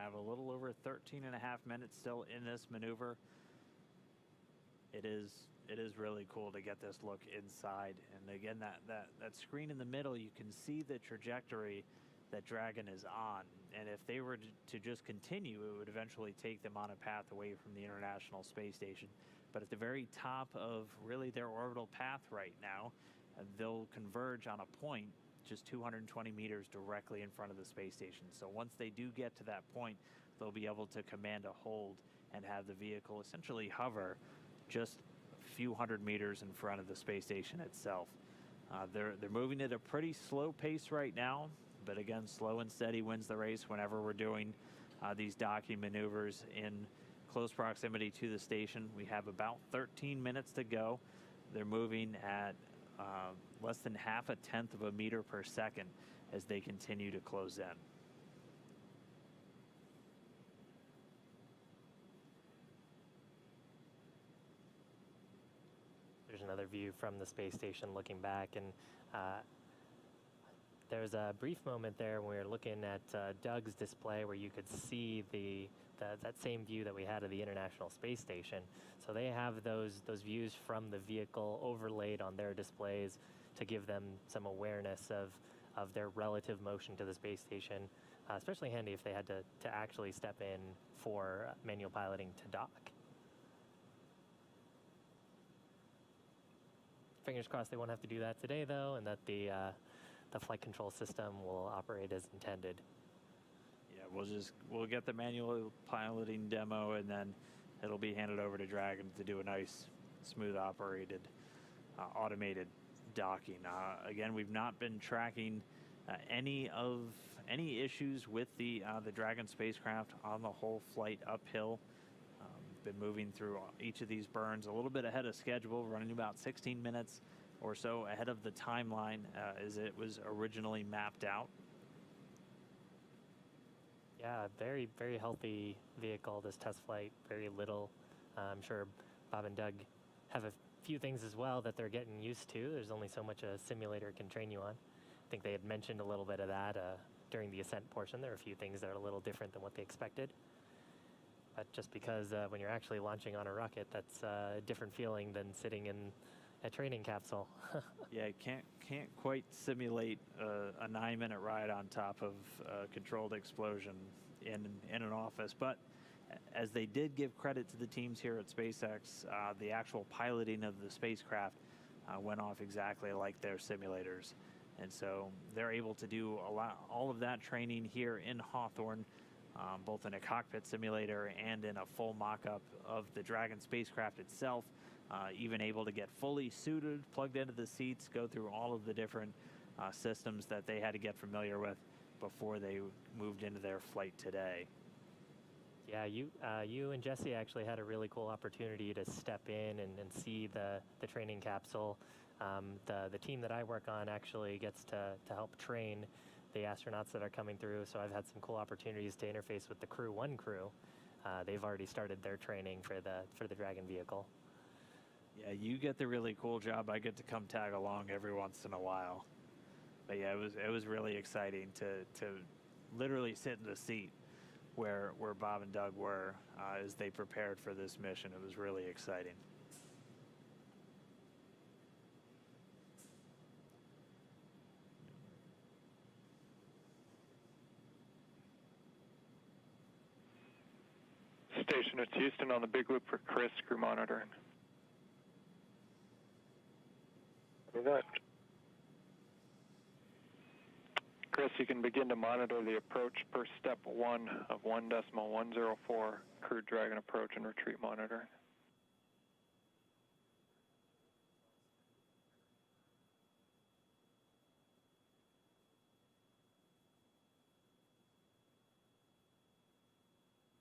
have a little over 13 and a half minutes still in this maneuver. It is really cool to get this look inside. And again, that screen in the middle, you can see the trajectory that Dragon is on. And if they were to just continue, it would eventually take them on a path away from the International Space Station. But at the very top of really their orbital path right now, they'll converge on a point just 220 meters directly in front of the space station. So once they do get to that point, they'll be able to command a hold and have the vehicle essentially hover just a few hundred meters in front of the space station itself. They're moving at a pretty slow pace right now, but again, slow and steady wins the race whenever we're doing these docking maneuvers in close proximity to the station. We have about 13 minutes to go. They're moving at less than half a tenth of a meter per second as they continue to close in. There's another view from the space station looking back, and there's a brief moment there when we were looking at Doug's display where you could see that same view that we had of the International Space Station. So they have those views from the vehicle overlaid on their displays to give them some awareness of their relative motion to the space station, especially handy if they had to actually step in for manual piloting to dock. Fingers crossed they won't have to do that today, though, and that the flight control system will operate as intended. Yeah, we'll get the manual piloting demo, and then it'll be handed over to Dragon to do a nice, smooth operated, automated docking. Again, we've not been tracking any issues with the Dragon spacecraft on the whole flight uphill. Been moving through each of these burns a little bit ahead of schedule, running about 16 minutes or so ahead of the timeline as it was originally mapped out. Yeah, very, very healthy vehicle, this test flight, very little. I'm sure Bob and Doug have a few things as well that they're getting used to. There's only so much a simulator can train you on. I think they had mentioned a little bit of that during the ascent portion. There are a few things that are a little different than what they expected. But just because when you're actually launching on a rocket, that's a different feeling than sitting in a training capsule. Yeah, can't quite simulate a 9-minute ride on top of a controlled explosion in an office. But as they did give credit to the teams here at SpaceX, the actual piloting of the spacecraft went off exactly like their simulators. And so they're able to do all of that training here in Hawthorne, both in a cockpit simulator and in a full mock-up of the Dragon spacecraft itself, even able to get fully suited, plugged into the seats, go through all of the different systems that they had to get familiar with before they moved into their flight today. Yeah, you and Jesse actually had a really cool opportunity to step in and see the training capsule. The team that I work on actually gets to help train the astronauts that are coming through, so I've had some cool opportunities to interface with the Crew 1 crew. They've already started their training for the Dragon vehicle. Yeah, you get the really cool job. I get to come tag along every once in a while. But yeah, it was really exciting to literally sit in the seat where Bob and Doug were as they prepared for this mission. It was really exciting. Station, it's Houston on the big loop for Chris, crew monitoring. Chris, you can begin to monitor the approach per step 1 of 1.104 Crew Dragon approach and retreat monitoring.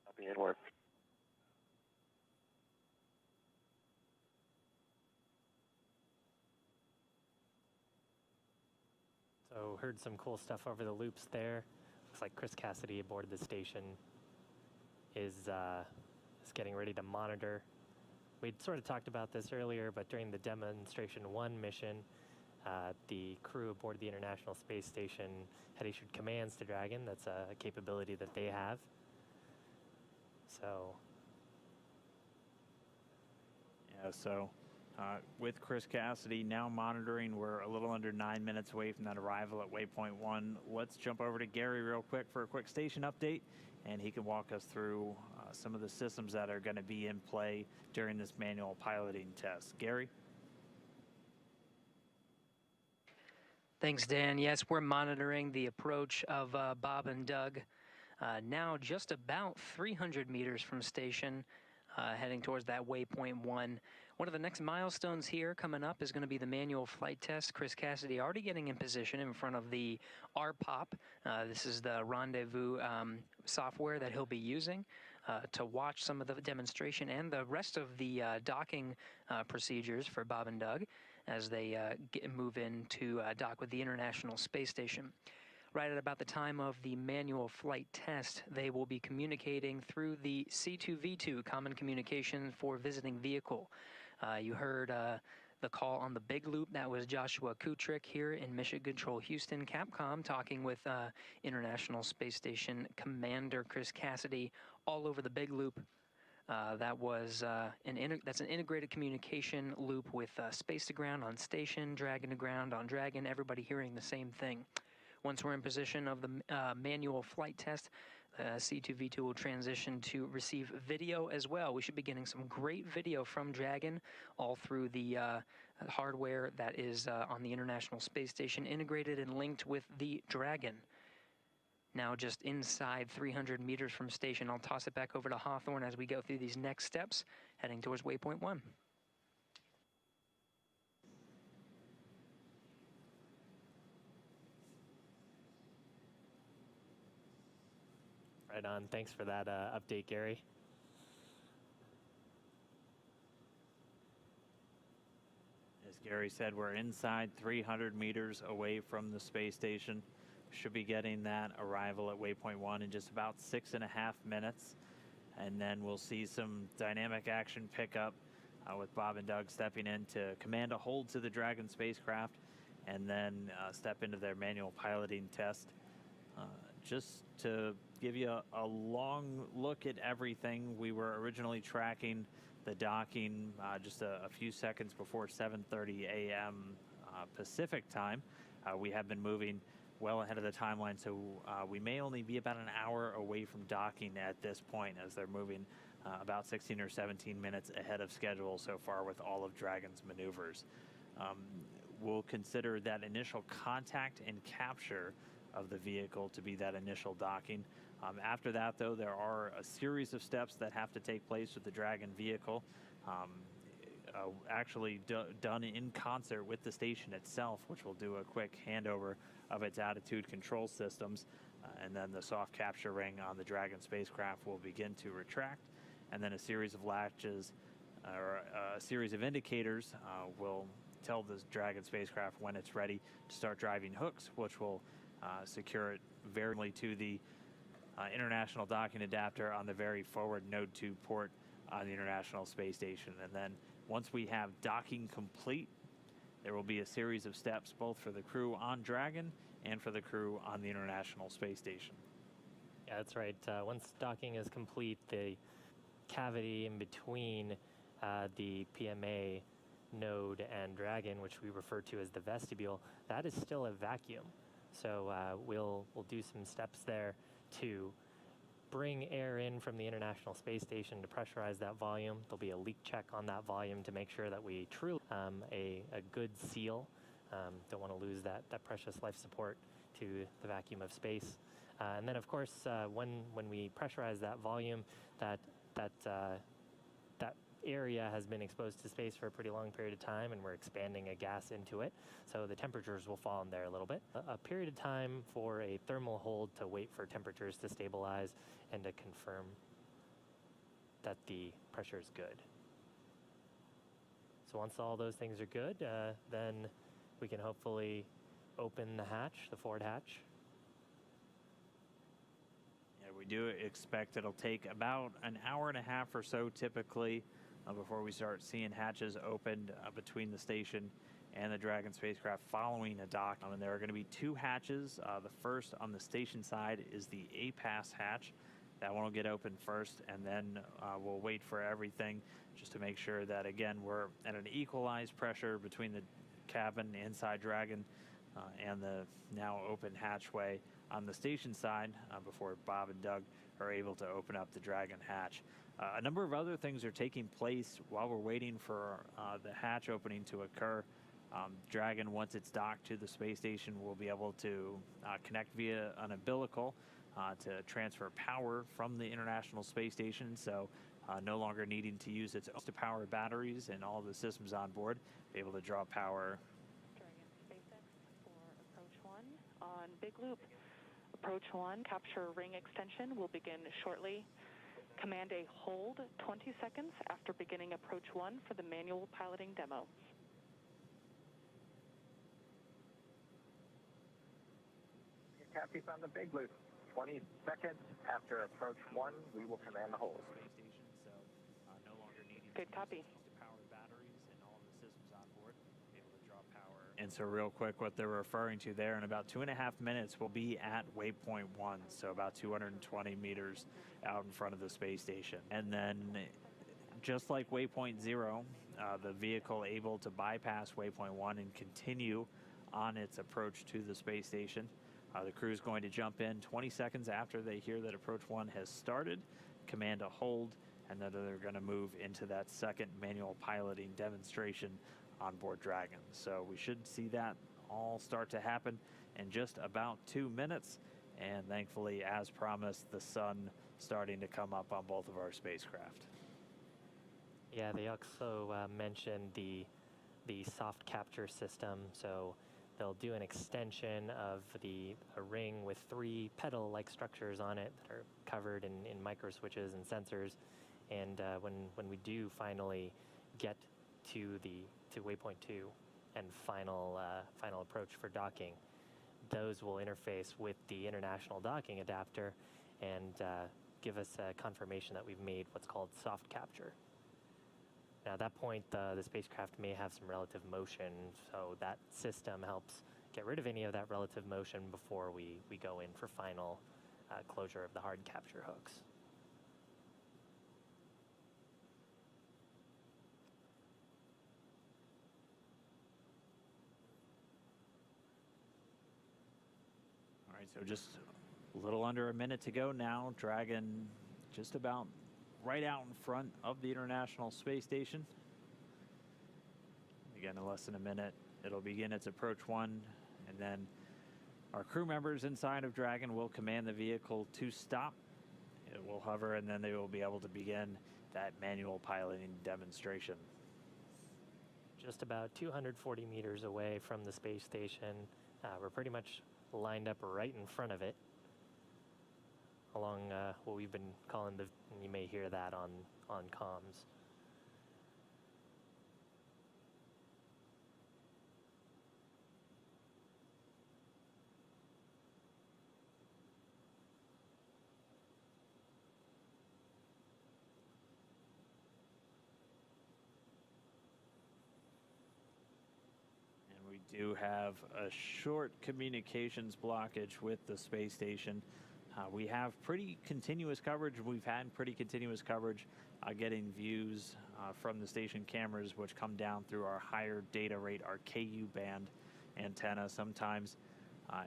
Copy and work. So heard some cool stuff over the loops there. Looks like Chris Cassidy aboard the station is getting ready to monitor. We'd sort of talked about this earlier, but during the Demonstration 1 mission, the crew aboard the International Space Station had issued commands to Dragon. That's a capability that they have. So Yeah, so with Chris Cassidy now monitoring, we're a little under 9 minutes away from that arrival at waypoint 1. Let's jump over to Gary real quick for a quick station update, and he can walk us through some of the systems that are going to be in play during this manual piloting test. Gary? Thanks, Dan. Yes, we're monitoring the approach of Bob and Doug. Now just about 300 meters from station, heading towards that waypoint 1. One of the next milestones here coming up is going to be the manual flight test. Chris Cassidy already getting in position in front of the RPOP. This is the rendezvous software that he'll be using to watch some of the demonstration and the rest of the docking procedures for Bob and Doug as they move in to dock with the International Space Station. Right at about the time of the manual flight test, they will be communicating through the C2V2, Common Communication for Visiting Vehicle. You heard the call on the big loop. That was Joshua Kutrick here in Mission Control Houston, Capcom, talking with International Space Station Commander Chris Cassidy all over the big loop. That's an integrated communication loop with space to ground on station, Dragon to ground on Dragon, everybody hearing the same thing. Once we're in position of the manual flight test, C2V2 will transition to receive video as well. We should be getting some great video from Dragon all through the hardware that is on the International Space Station, integrated and linked with the Dragon. Now just inside 300 meters from station, I'll toss it back over to Hawthorne as we go through these next steps, heading towards waypoint 1. right on. Thanks for that update, Gary. As Gary said, we're inside 300 meters away from the space station. Should be getting that arrival at waypoint 1 in just about 6.5 minutes. And then we'll see some dynamic action pickup with Bob and Doug stepping in to command a hold to the Dragon spacecraft and then step into their manual piloting test. Just to give you a long look at everything, we were originally tracking the docking just a few seconds before 7:30 a.m. Pacific time. We have been moving well ahead of the timeline, so we may only be about an hour away from docking at this point, as they're moving about 16 or 17 minutes ahead of schedule so far with all of Dragon's maneuvers. We'll consider that initial contact and capture of the vehicle to be that initial docking. After that, though, there are a series of steps that have to take place with the Dragon vehicle, actually done in concert with the station itself, which will do a quick handover of its attitude control systems, and then the soft capture ring on the Dragon spacecraft will begin to retract, and then a series of latches or a series of indicators will tell the Dragon spacecraft when it's ready to start driving hooks, which will secure it very firmly to the international docking adapter on the very forward Node 2 port on the International Space Station. And then once we have docking complete, there will be a series of steps both for the crew on Dragon and for the crew on the International Space Station. Yeah, that's right. Once docking is complete, the cavity in between the PMA node and Dragon, which we refer to as the vestibule, that is still a vacuum. So we'll do some steps there to bring air in from the International Space Station to pressurize that volume. There'll be a leak check on that volume to make sure that we truly a good seal. Don't want to lose that precious life support to the vacuum of space. And then, of course, when we pressurize that volume, that area has been exposed to space for a pretty long period of time, and we're expanding a gas into it, so the temperatures will fall in there a little bit. A period of time for a thermal hold to wait for temperatures to stabilize and to confirm that the pressure is good. So once all those things are good, then we can hopefully open the hatch, the forward hatch. Yeah, we do expect it'll take about an hour and a half or so typically before we start seeing hatches opened between the station and the Dragon spacecraft following a dock. And there are going to be two hatches. The first on the station side is the APAS hatch. That one will get open first, and then we'll wait for everything just to make sure that, again, we're at an equalized pressure between the cabin inside Dragon and the now open hatchway on the station side before Bob and Doug are able to open up the Dragon hatch. A number of other things are taking place while we're waiting for the hatch opening to occur. Dragon, once it's docked to the space station, will be able to connect via an umbilical to transfer power from the International Space Station, so no longer needing to use its own to power batteries and all the systems on board, be able to draw power. Dragon SpaceX for Approach 1 on Big Loop. Approach 1 capture ring extension will begin shortly. Command a hold 20 seconds after beginning Approach 1 for the manual piloting demo. Captain's on the Big Loop. 20 seconds after Approach 1, we will command the hold. Space station, so no longer needing Good copy. to power batteries and all the systems on board, be able to draw power. And so real quick, what they're referring to there, in about 2.5 minutes, we'll be at waypoint 1, so about 220 meters out in front of the space station. And then, just like waypoint 0, the vehicle able to bypass waypoint 1 and continue on its approach to the space station. The crew is going to jump in 20 seconds after they hear that Approach 1 has started, command a hold, and then they're going to move into that second manual piloting demonstration on board Dragon. So we should see that all start to happen in just about 2 minutes. And thankfully, as promised, the sun starting to come up on both of our spacecraft. Yeah, they also mentioned the soft capture system. So they'll do an extension of a ring with 3 pedal-like structures on it that are covered in micro switches and sensors. And when we do finally get to waypoint 2 and final approach for docking, those will interface with the international docking adapter and give us a confirmation that we've made what's called soft capture. Now, at that point, the spacecraft may have some relative motion, so that system helps get rid of any of that relative motion before we go in for final closure of the hard capture hooks. All right, so just a little under a minute to go now. Dragon just about right out in front of the International Space Station. Again, in less than a minute, it'll begin its Approach 1, and then our crew members inside of Dragon will command the vehicle to stop. It will hover, and then they will be able to begin that manual piloting demonstration. Just about 240 meters away from the space station. We're pretty much lined up right in front of it, along what we've been calling and you may hear that on comms. And we do have a short communications blockage with the space station. We have pretty continuous coverage. We've had pretty continuous coverage getting views from the station cameras, which come down through our higher data rate, our KU band antenna. Sometimes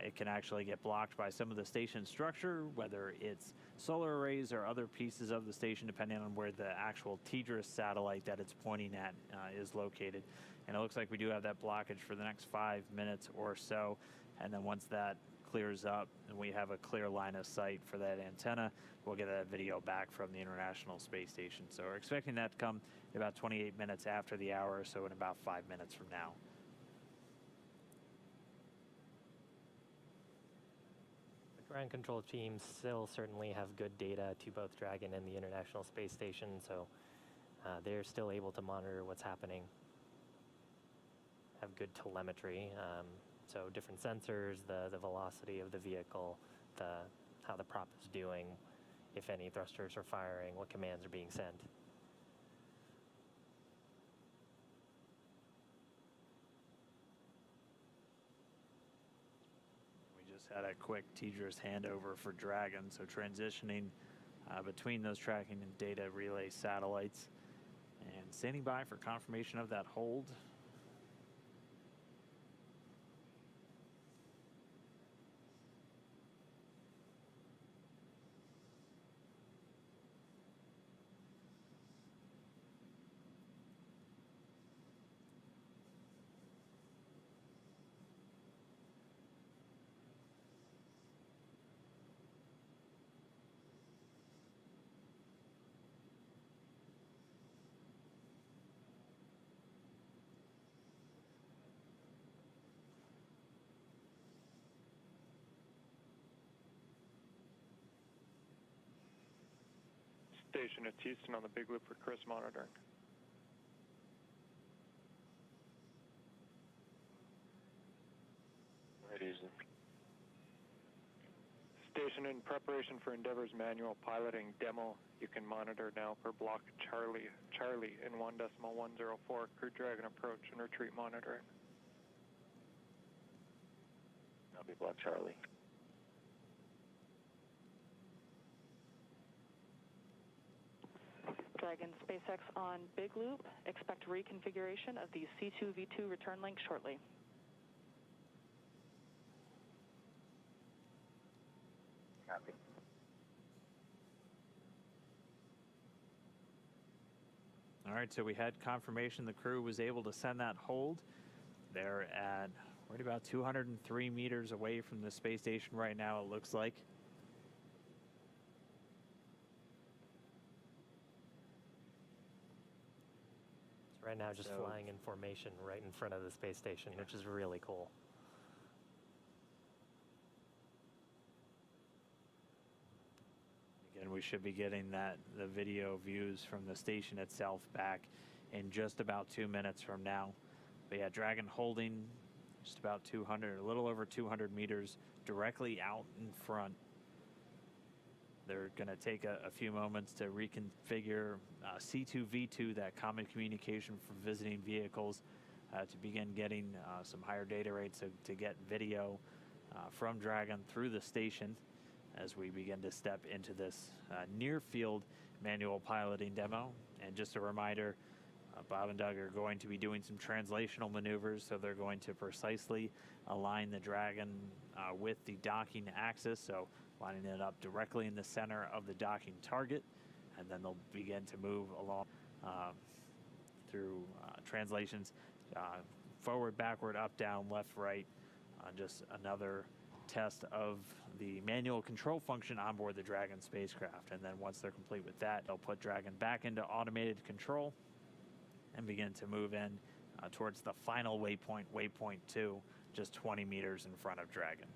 it can actually get blocked by some of the station structure, whether it's solar arrays or other pieces of the station, depending on where the actual TDRS satellite that it's pointing at is located. And it looks like we do have that blockage for the next 5 minutes or so. And then once that clears up and we have a clear line of sight for that antenna, we'll get that video back from the International Space Station. So we're expecting that to come about 28 minutes after the hour, so in about 5 minutes from now. The ground control teams still certainly have good data to both Dragon and the International Space Station, so they're still able to monitor what's happening, have good telemetry. So different sensors, the velocity of the vehicle, how the prop is doing, if any thrusters are firing, what commands are being sent. We just had a quick TDRS handover for Dragon, so transitioning between those tracking and data relay satellites. And standing by for confirmation of that hold. Station at Houston on the big loop for Chris monitoring. Right, easy. Station in preparation for Endeavour's manual piloting demo. You can monitor now for block Charlie in 1.104 Crew Dragon approach and retreat monitoring. That'll be block Charlie. Dragon SpaceX on Big Loop. Expect reconfiguration of the C2V2 return link shortly. Copy. All right, so we had confirmation the crew was able to send that hold. They're at right about 203 meters away from the space station right now, it looks like. Right now, just So- flying in formation right in front of the space station, which is really cool. Again, we should be getting the video views from the station itself back in just about 2 minutes from now. But yeah, Dragon holding just about 200, a little over 200 meters directly out in front. They're going to take a few moments to reconfigure C2V2, that common communication for visiting vehicles, to begin getting some higher data rates to get video from Dragon through the station as we begin to step into this near-field manual piloting demo. And just a reminder, Bob and Doug are going to be doing some translational maneuvers, so they're going to precisely align the Dragon with the docking axis, so lining it up directly in the center of the docking target, and then they'll begin to move along through translations, forward, backward, up, down, left, right, just another test of the manual control function on board the Dragon spacecraft. And then once they're complete with that, they'll put Dragon back into automated control and begin to move in towards the final waypoint, waypoint 2, just 20 meters in front of Dragon.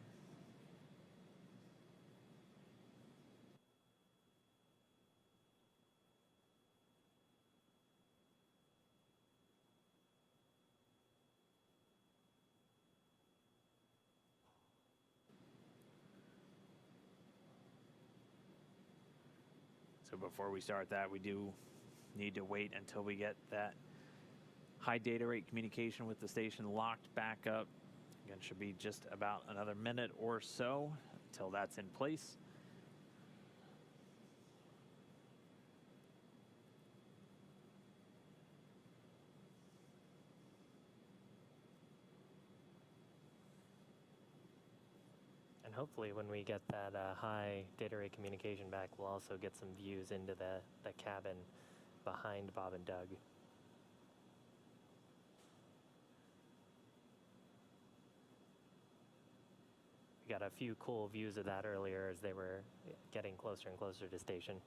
So before we start that, we do need to wait until we get that high data rate communication with the station locked back up. Again, should be just about another minute or so until that's in place. And hopefully when we get that high data rate communication back, we'll also get some views into the cabin behind Bob and Doug. We got a few cool views of that earlier as they were getting closer and closer to station.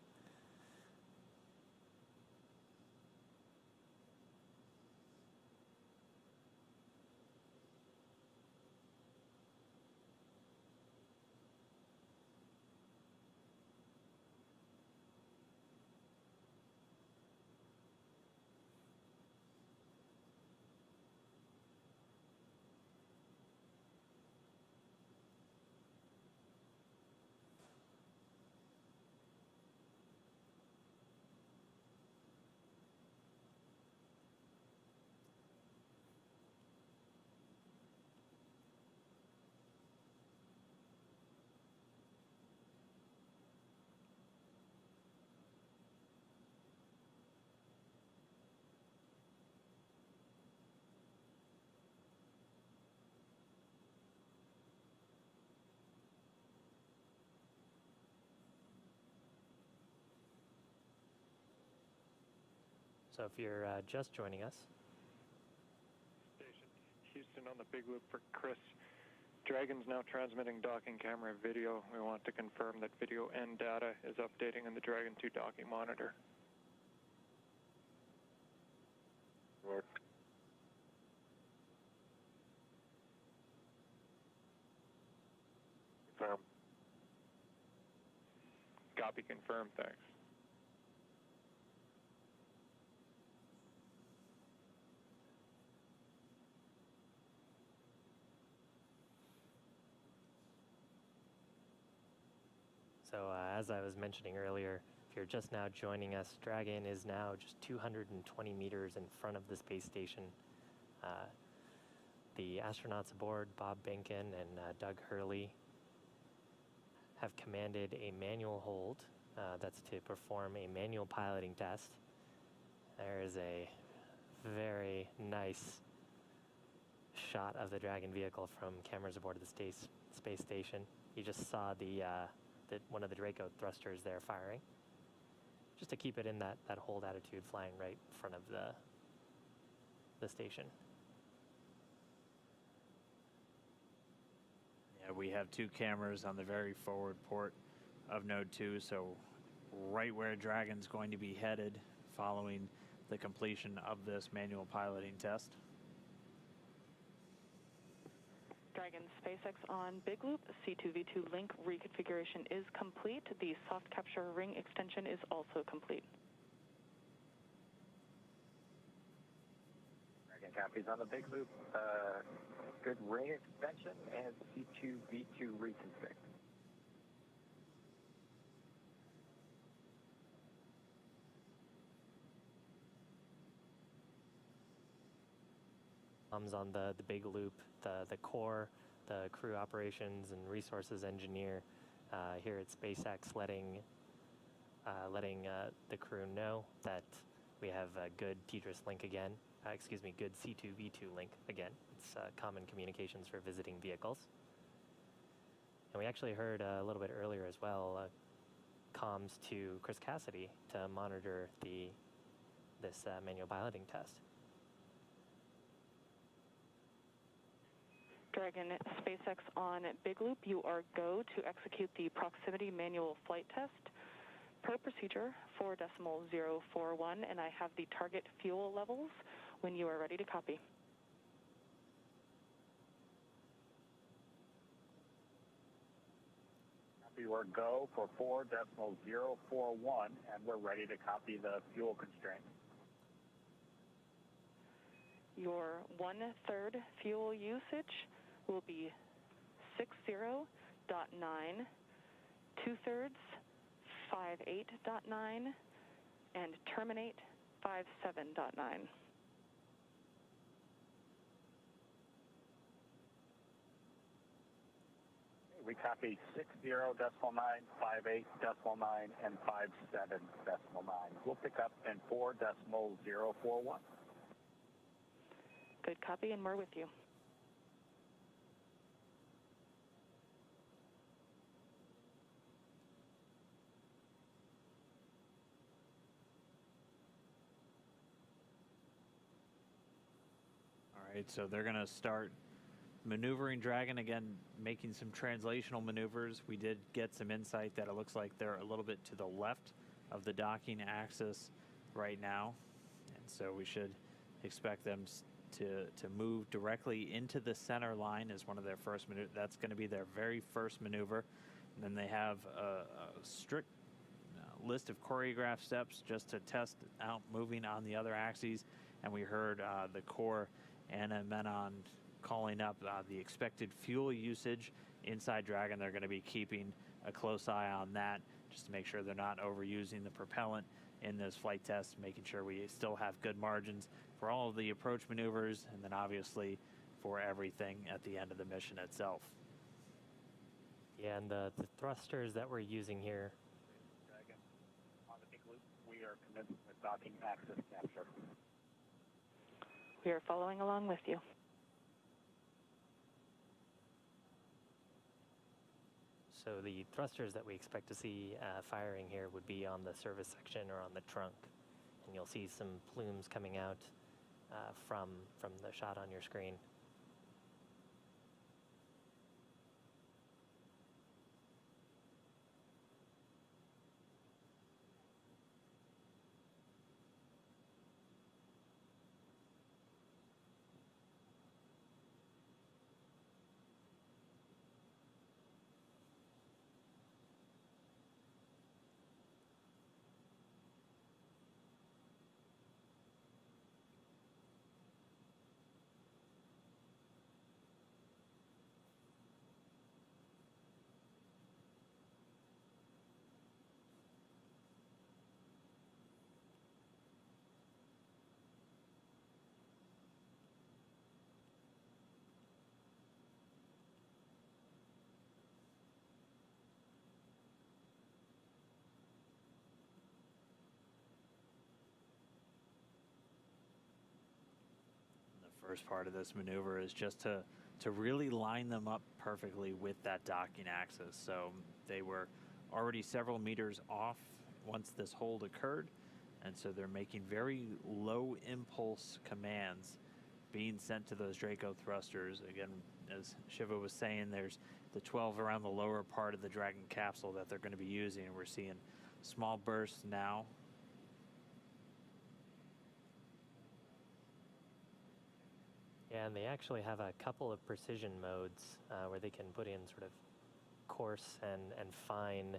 So if you're just joining us, Station Houston on the big loop for Chris. Dragon's now transmitting docking camera video. We want to confirm that video and data is updating in the Dragon 2 docking monitor. Work. Confirm. Copy, confirm, thanks. so as I was mentioning earlier, if you're just now joining us, Dragon is now just 220 meters in front of the space station. The astronauts aboard, Bob Behnken and Doug Hurley, have commanded a manual hold. That's to perform a manual piloting test. There is a very nice shot of the Dragon vehicle from cameras aboard the space station. You just saw one of the Draco thrusters there firing, just to keep it in that hold attitude, flying right in front of the station. Yeah, we have 2 cameras on the very forward port of Node 2, so right where Dragon's going to be headed following the completion of this manual piloting test. Dragon SpaceX on Big Loop. C2V2 link reconfiguration is complete. The soft capture ring extension is also complete. Dragon copies on the big loop. Good ring extension and C2V2 reconfig. On the big loop, the core, the crew operations and resources engineer here at SpaceX letting the crew know that we have a good TDRS link again. Good C2V2 link again. It's common communications for visiting vehicles. And we actually heard a little bit earlier as well comms to Chris Cassidy to monitor this manual piloting test. Dragon SpaceX on Big Loop, you are go to execute the proximity manual flight test. Per procedure, 4.041, and I have the target fuel levels when you are ready to copy. Copy or go for 4.041, and we're ready to copy the fuel constraint. Your 1/3 fuel usage will be 60.9, 2/3 58.9, and terminate 57.9. We copy 60.9, 58.9, and 57.9. We'll pick up in 4.041. Good copy, and we're with you. All right, so they're going to start maneuvering Dragon again, making some translational maneuvers. We did get some insight that it looks like they're a little bit to the left of the docking axis right now, and so we should expect them to move directly into the center line as one of their first maneuver. That's going to be their very first maneuver. And then they have a strict list of choreographed steps just to test out moving on the other axes. And we heard the core Anna Menon calling up the expected fuel usage inside Dragon. They're going to be keeping a close eye on that just to make sure they're not overusing the propellant in this flight test, making sure we still have good margins for all of the approach maneuvers, and then obviously for everything at the end of the mission itself. Yeah, and the thrusters that we're using here. Dragon, on the big loop, we are commencing with docking axis capture. We are following along with you. So the thrusters that we expect to see firing here would be on the service section or on the trunk. and you'll see some plumes coming out from the shot on your screen. First part of this maneuver is just to really line them up perfectly with that docking axis. So they were already several meters off once this hold occurred, and so they're making very low impulse commands being sent to those Draco thrusters. Again, as Shiva was saying, there's the 12 around the lower part of the Dragon capsule that they're going to be using, and we're seeing small bursts now. Yeah, and they actually have a couple of precision modes where they can put in sort of coarse and fine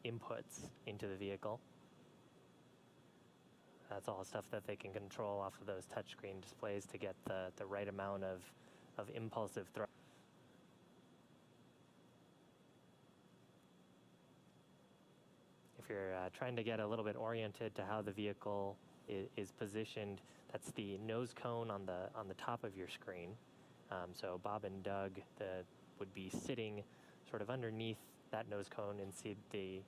inputs into the vehicle. That's all stuff that they can control off of those touchscreen displays to get the right amount of impulsive thrust. If you're trying to get a little bit oriented to how the vehicle is positioned, that's the nose cone on the top of your screen. So Bob and Doug would be sitting sort of underneath that nose cone and see the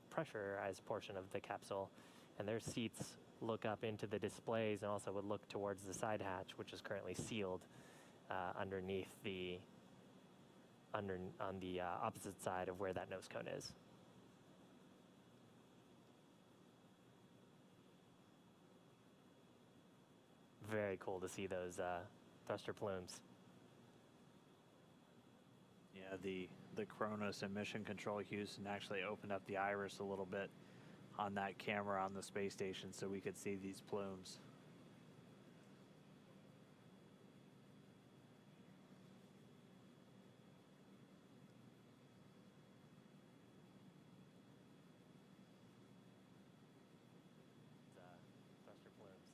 pressurized portion of the capsule, and their seats look up into the displays and also would look towards the side hatch, which is currently sealed underneath on the opposite side of where that nose cone is. Very cool to see those thruster plumes. Yeah, the Kronos emission control Houston actually opened up the iris a little bit on that camera on the space station so we could see these plumes. Thruster plumes.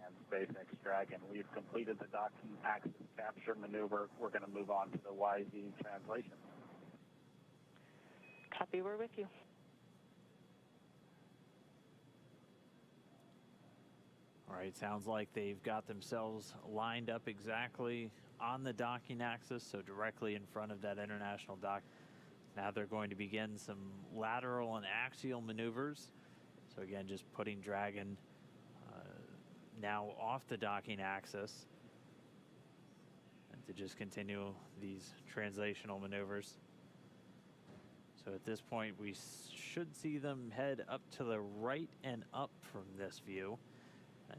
And SpaceX Dragon, we've completed the docking axis capture maneuver. We're going to move on to the YZ translation. Copy, we're with you. All right, sounds like they've got themselves lined up exactly on the docking axis, so directly in front of that international dock. Now they're going to begin some lateral and axial maneuvers. So again, just putting Dragon now off the docking axis, and to just continue these translational maneuvers. So at this point, we should see them head up to the right and up from this view,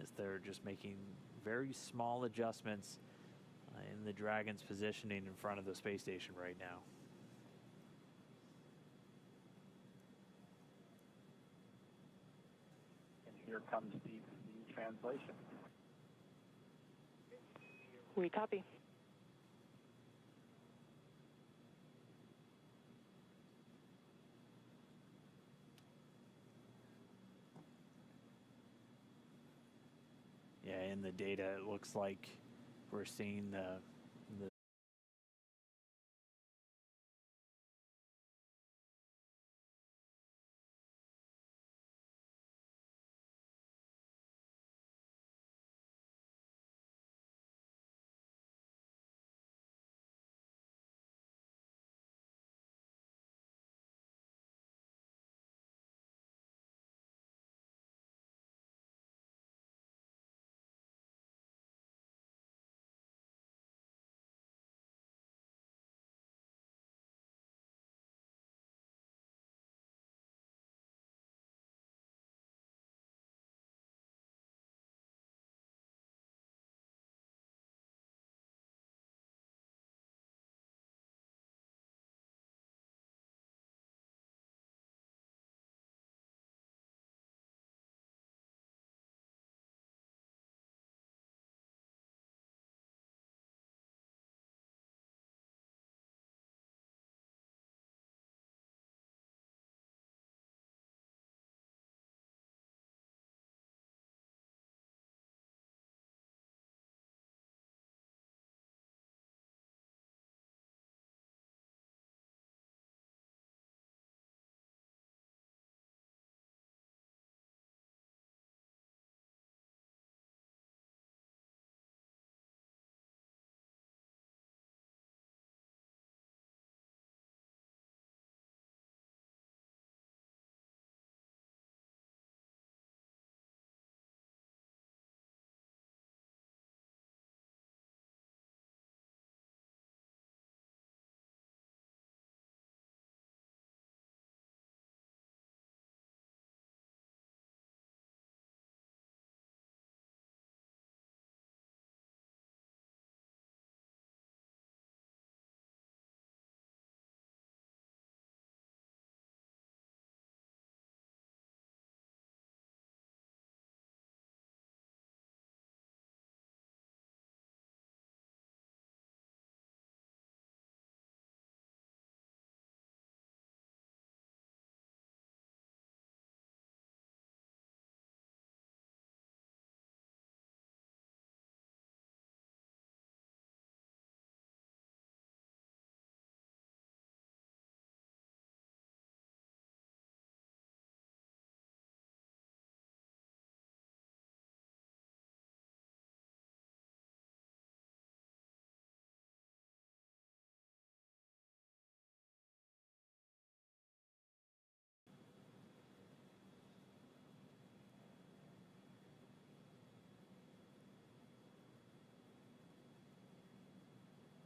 as they're just making very small adjustments in the Dragon's positioning in front of the space station right now. And here comes the translation. We copy. Yeah, in the data, it looks like we're seeing the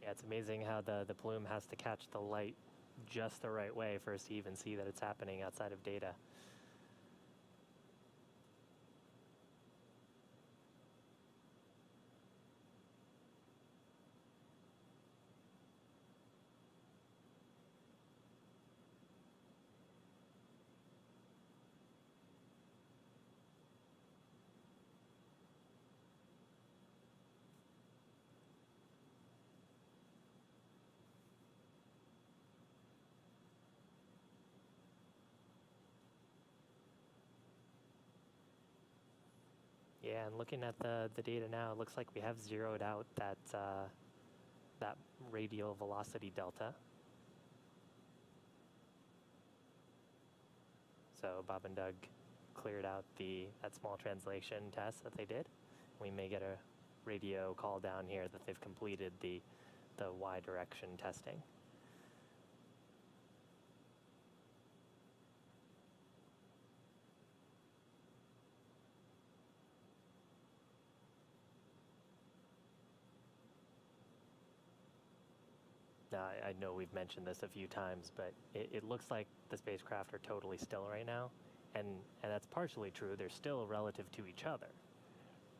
Yeah, it's amazing how the plume has to catch the light just the right way for us to even see that it's happening outside of data. Yeah, and looking at the data now, it looks like we have zeroed out that that radial velocity delta. So Bob and Doug cleared out that small translation test that they did. We may get a radio call down here that they've completed the Y direction testing. Now, I know we've mentioned this a few times, but it looks like the spacecraft are totally still right now, and that's partially true. They're still relative to each other.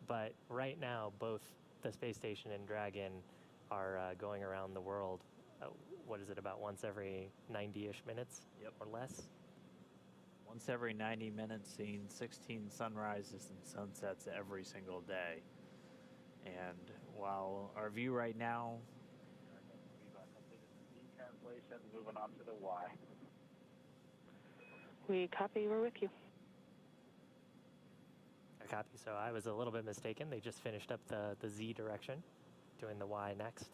But right now, both the space station and Dragon are going around the world, what is it, about once every 90-ish minutes? Yep. Or less? Once every 90 minutes, seeing 16 sunrises and sunsets every single day. And while our view right now, We've completed the Z translation, moving on to the Y. We copy. We're with you. A copy. So I was a little bit mistaken. They just finished up the Z direction, doing the Y next.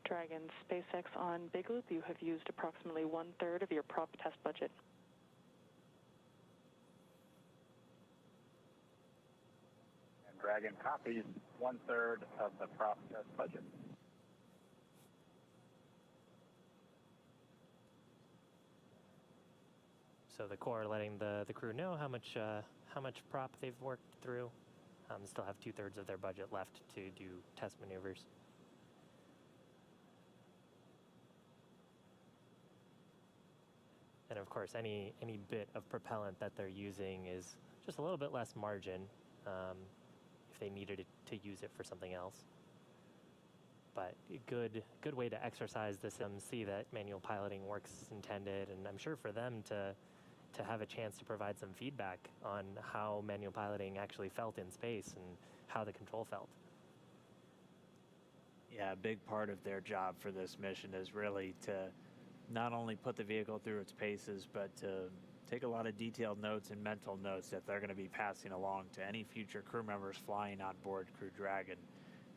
Dragon SpaceX on Big Loop, you have used approximately 1/3 of your prop test budget. And Dragon copies 1/3 of the prop test budget. So the Corps letting the crew know how much prop they've worked through. Still have 2/3 of their budget left to do test maneuvers. And of course, any bit of propellant that they're using is just a little bit less margin if they needed to use it for something else. But a good way to exercise the system, see that manual piloting works as intended, and I'm sure for them to have a chance to provide some feedback on how manual piloting actually felt in space and how the control felt. yeah, a big part of their job for this mission is really to not only put the vehicle through its paces, but to take a lot of detailed notes and mental notes that they're going to be passing along to any future crew members flying on board Crew Dragon.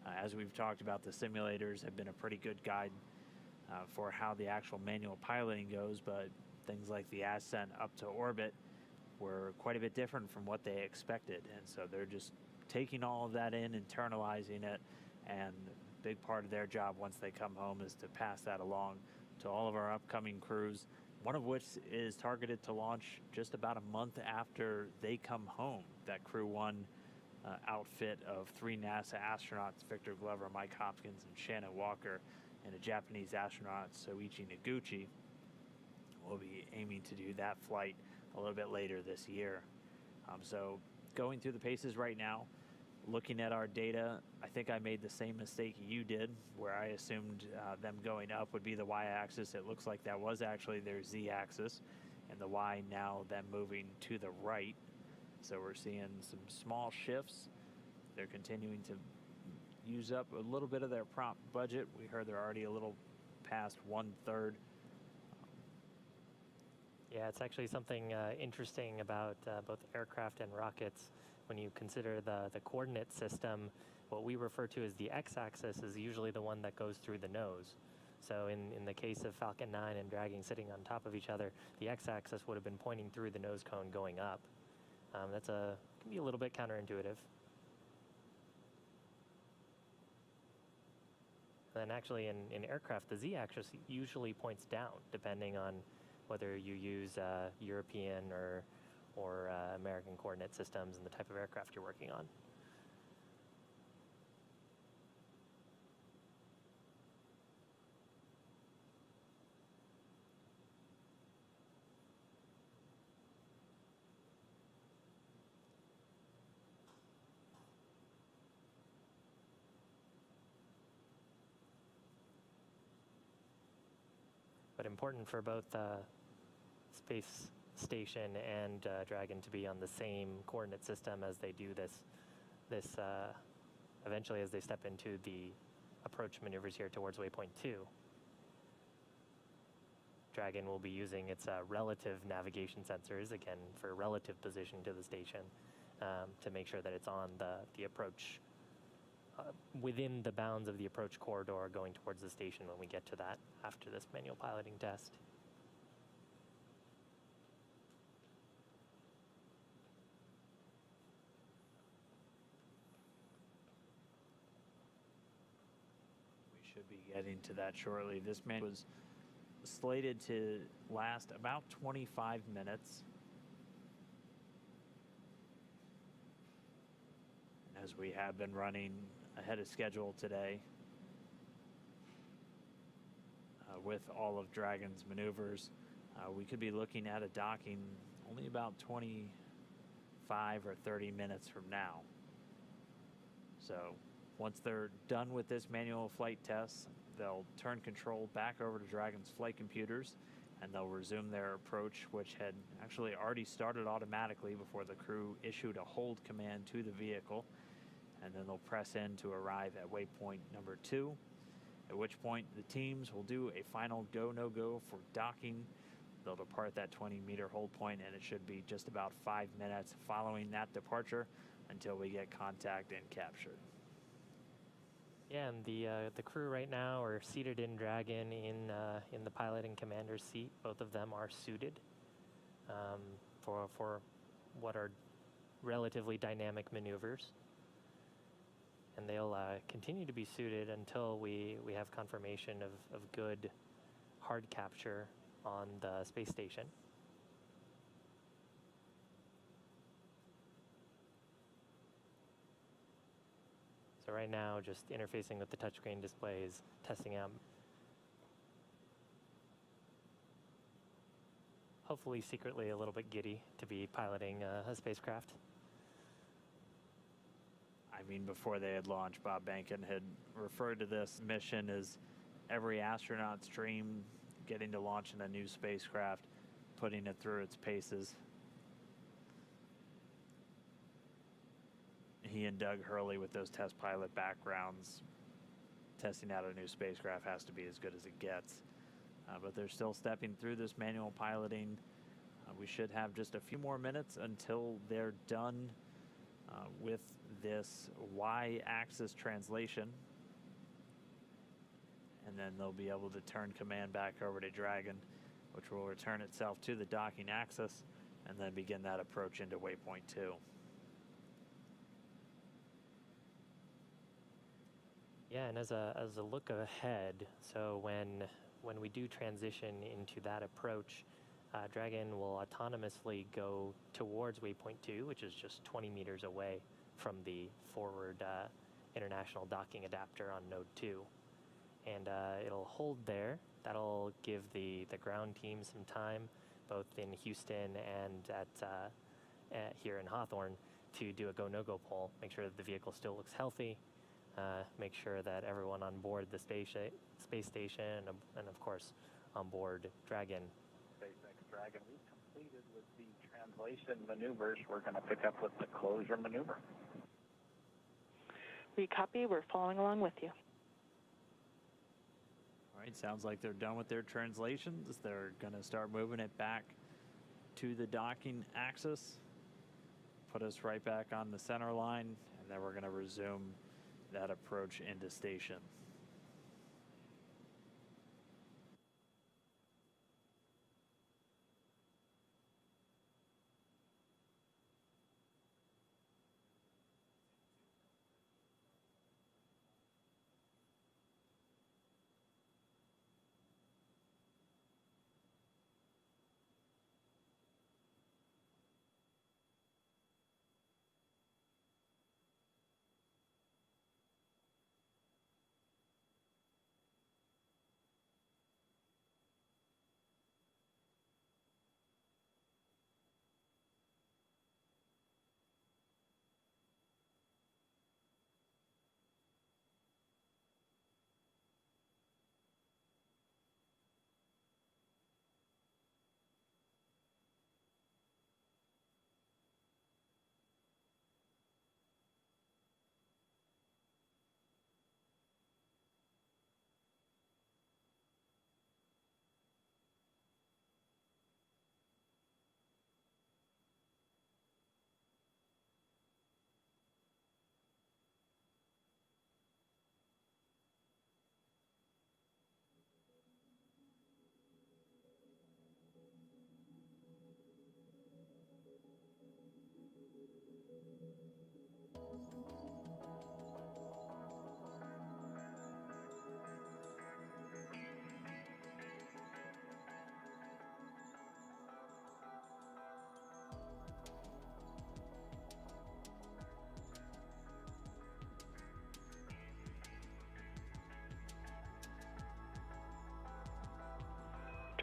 As we've talked about, the simulators have been a pretty good guide for how the actual manual piloting goes, but things like the ascent up to orbit were quite a bit different from what they expected. And so they're just taking all of that in, internalizing it, and a big part of their job once they come home is to pass that along to all of our upcoming crews, one of which is targeted to launch just about a month after they come home. That Crew 1 outfit of 3 NASA astronauts, Victor Glover, Mike Hopkins, and Shannon Walker, and a Japanese astronaut, Soichi Noguchi, will be aiming to do that flight a little bit later this year. So going through the paces right now, looking at our data, I think I made the same mistake you did, where I assumed them going up would be the y-axis. It looks like that was actually their z-axis, and the y now then moving to the right. So we're seeing some small shifts. They're continuing to use up a little bit of their prop budget. We heard they're already a little past 1/3. Yeah, it's actually something interesting about both aircraft and rockets. When you consider the coordinate system, what we refer to as the x-axis is usually the one that goes through the nose. So in the case of Falcon 9 and Dragon sitting on top of each other, the x-axis would have been pointing through the nose cone going up. Can be a little bit counterintuitive. And then actually in aircraft, the z-axis usually points down, depending on whether you use European or American coordinate systems and the type of aircraft you're working on. But important for both space station and Dragon to be on the same coordinate system as they do this eventually as they step into the approach maneuvers here towards waypoint 2. Dragon will be using its relative navigation sensors, again, for relative position to the station, to make sure that it's on the approach, within the bounds of the approach corridor going towards the station when we get to that after this manual piloting test. We should be getting to that shortly. This manual was slated to last about 25 minutes. As we have been running ahead of schedule today with all of Dragon's maneuvers, we could be looking at a docking only about 25 or 30 minutes from now. So once they're done with this manual flight test, they'll turn control back over to Dragon's flight computers and they'll resume their approach, which had actually already started automatically before the crew issued a hold command to the vehicle. And then they'll press in to arrive at waypoint number 2, at which point the teams will do a final go, no go for docking. They'll depart that 20-meter hold point, and it should be just about 5 minutes following that departure until we get contact and captured. Yeah, and the crew right now are seated in Dragon in the pilot and commander's seat. Both of them are suited for what are relatively dynamic maneuvers. And they'll continue to be suited until we have confirmation of good hard capture on the space station. So right now, just interfacing with the touchscreen displays, testing out, hopefully secretly a little bit giddy to be piloting a spacecraft. I mean, before they had launched, Bob Behnken had referred to this mission as every astronaut's dream, getting to launch in a new spacecraft, putting it through its paces. He and Doug Hurley, with those test pilot backgrounds, testing out a new spacecraft has to be as good as it gets. But they're still stepping through this manual piloting. We should have just a few more minutes until they're done with this Y-axis translation, and then they'll be able to turn command back over to Dragon, which will return itself to the docking axis and then begin that approach into waypoint 2. Yeah, and as a look ahead, so when we do transition into that approach, Dragon will autonomously go towards waypoint 2, which is just 20 meters away from the forward international docking adapter on node 2. And it'll hold there. That'll give the ground team some time, both in Houston and here in Hawthorne, to do a go, no-go poll, make sure that the vehicle still looks healthy, make sure that everyone on board the space station and of course on board Dragon. SpaceX Dragon, we completed with the translation maneuvers. We're going to pick up with the closure maneuver. We copy. We're following along with you. All right, sounds like they're done with their translations. They're going to start moving it back to the docking axis, put us right back on the center line, and then we're going to resume that approach into station.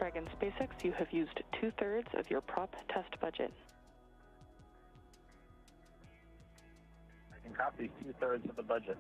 Dragon SpaceX, you have used 2/3 of your prop test budget. I can copy 2/3 of the budget.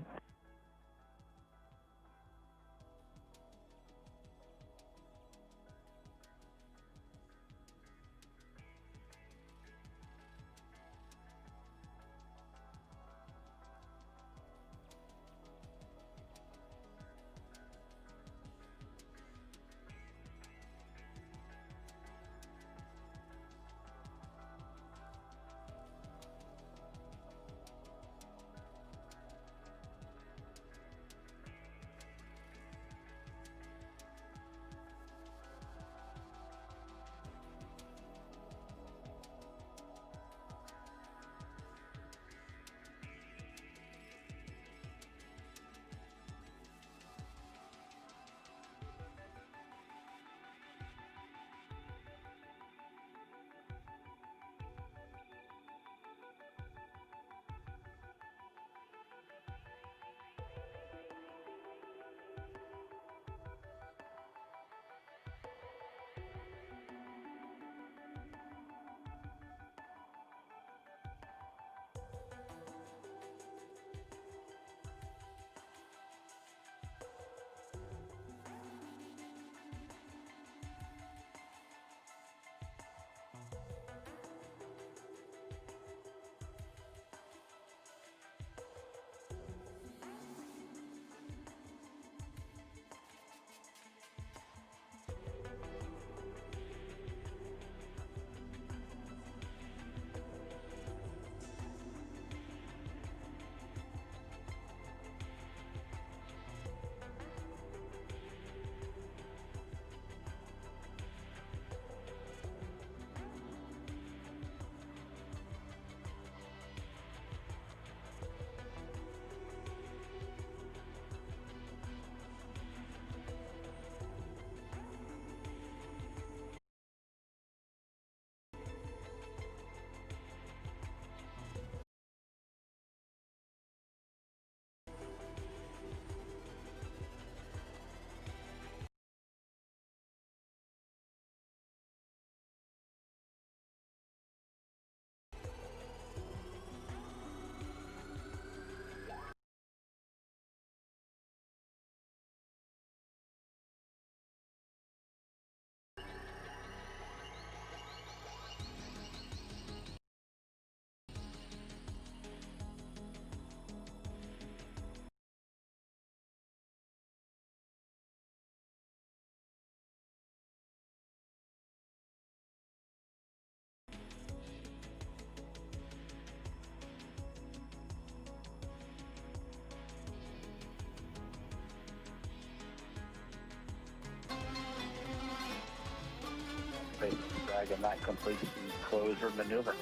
Dragon, that completes the closure maneuver.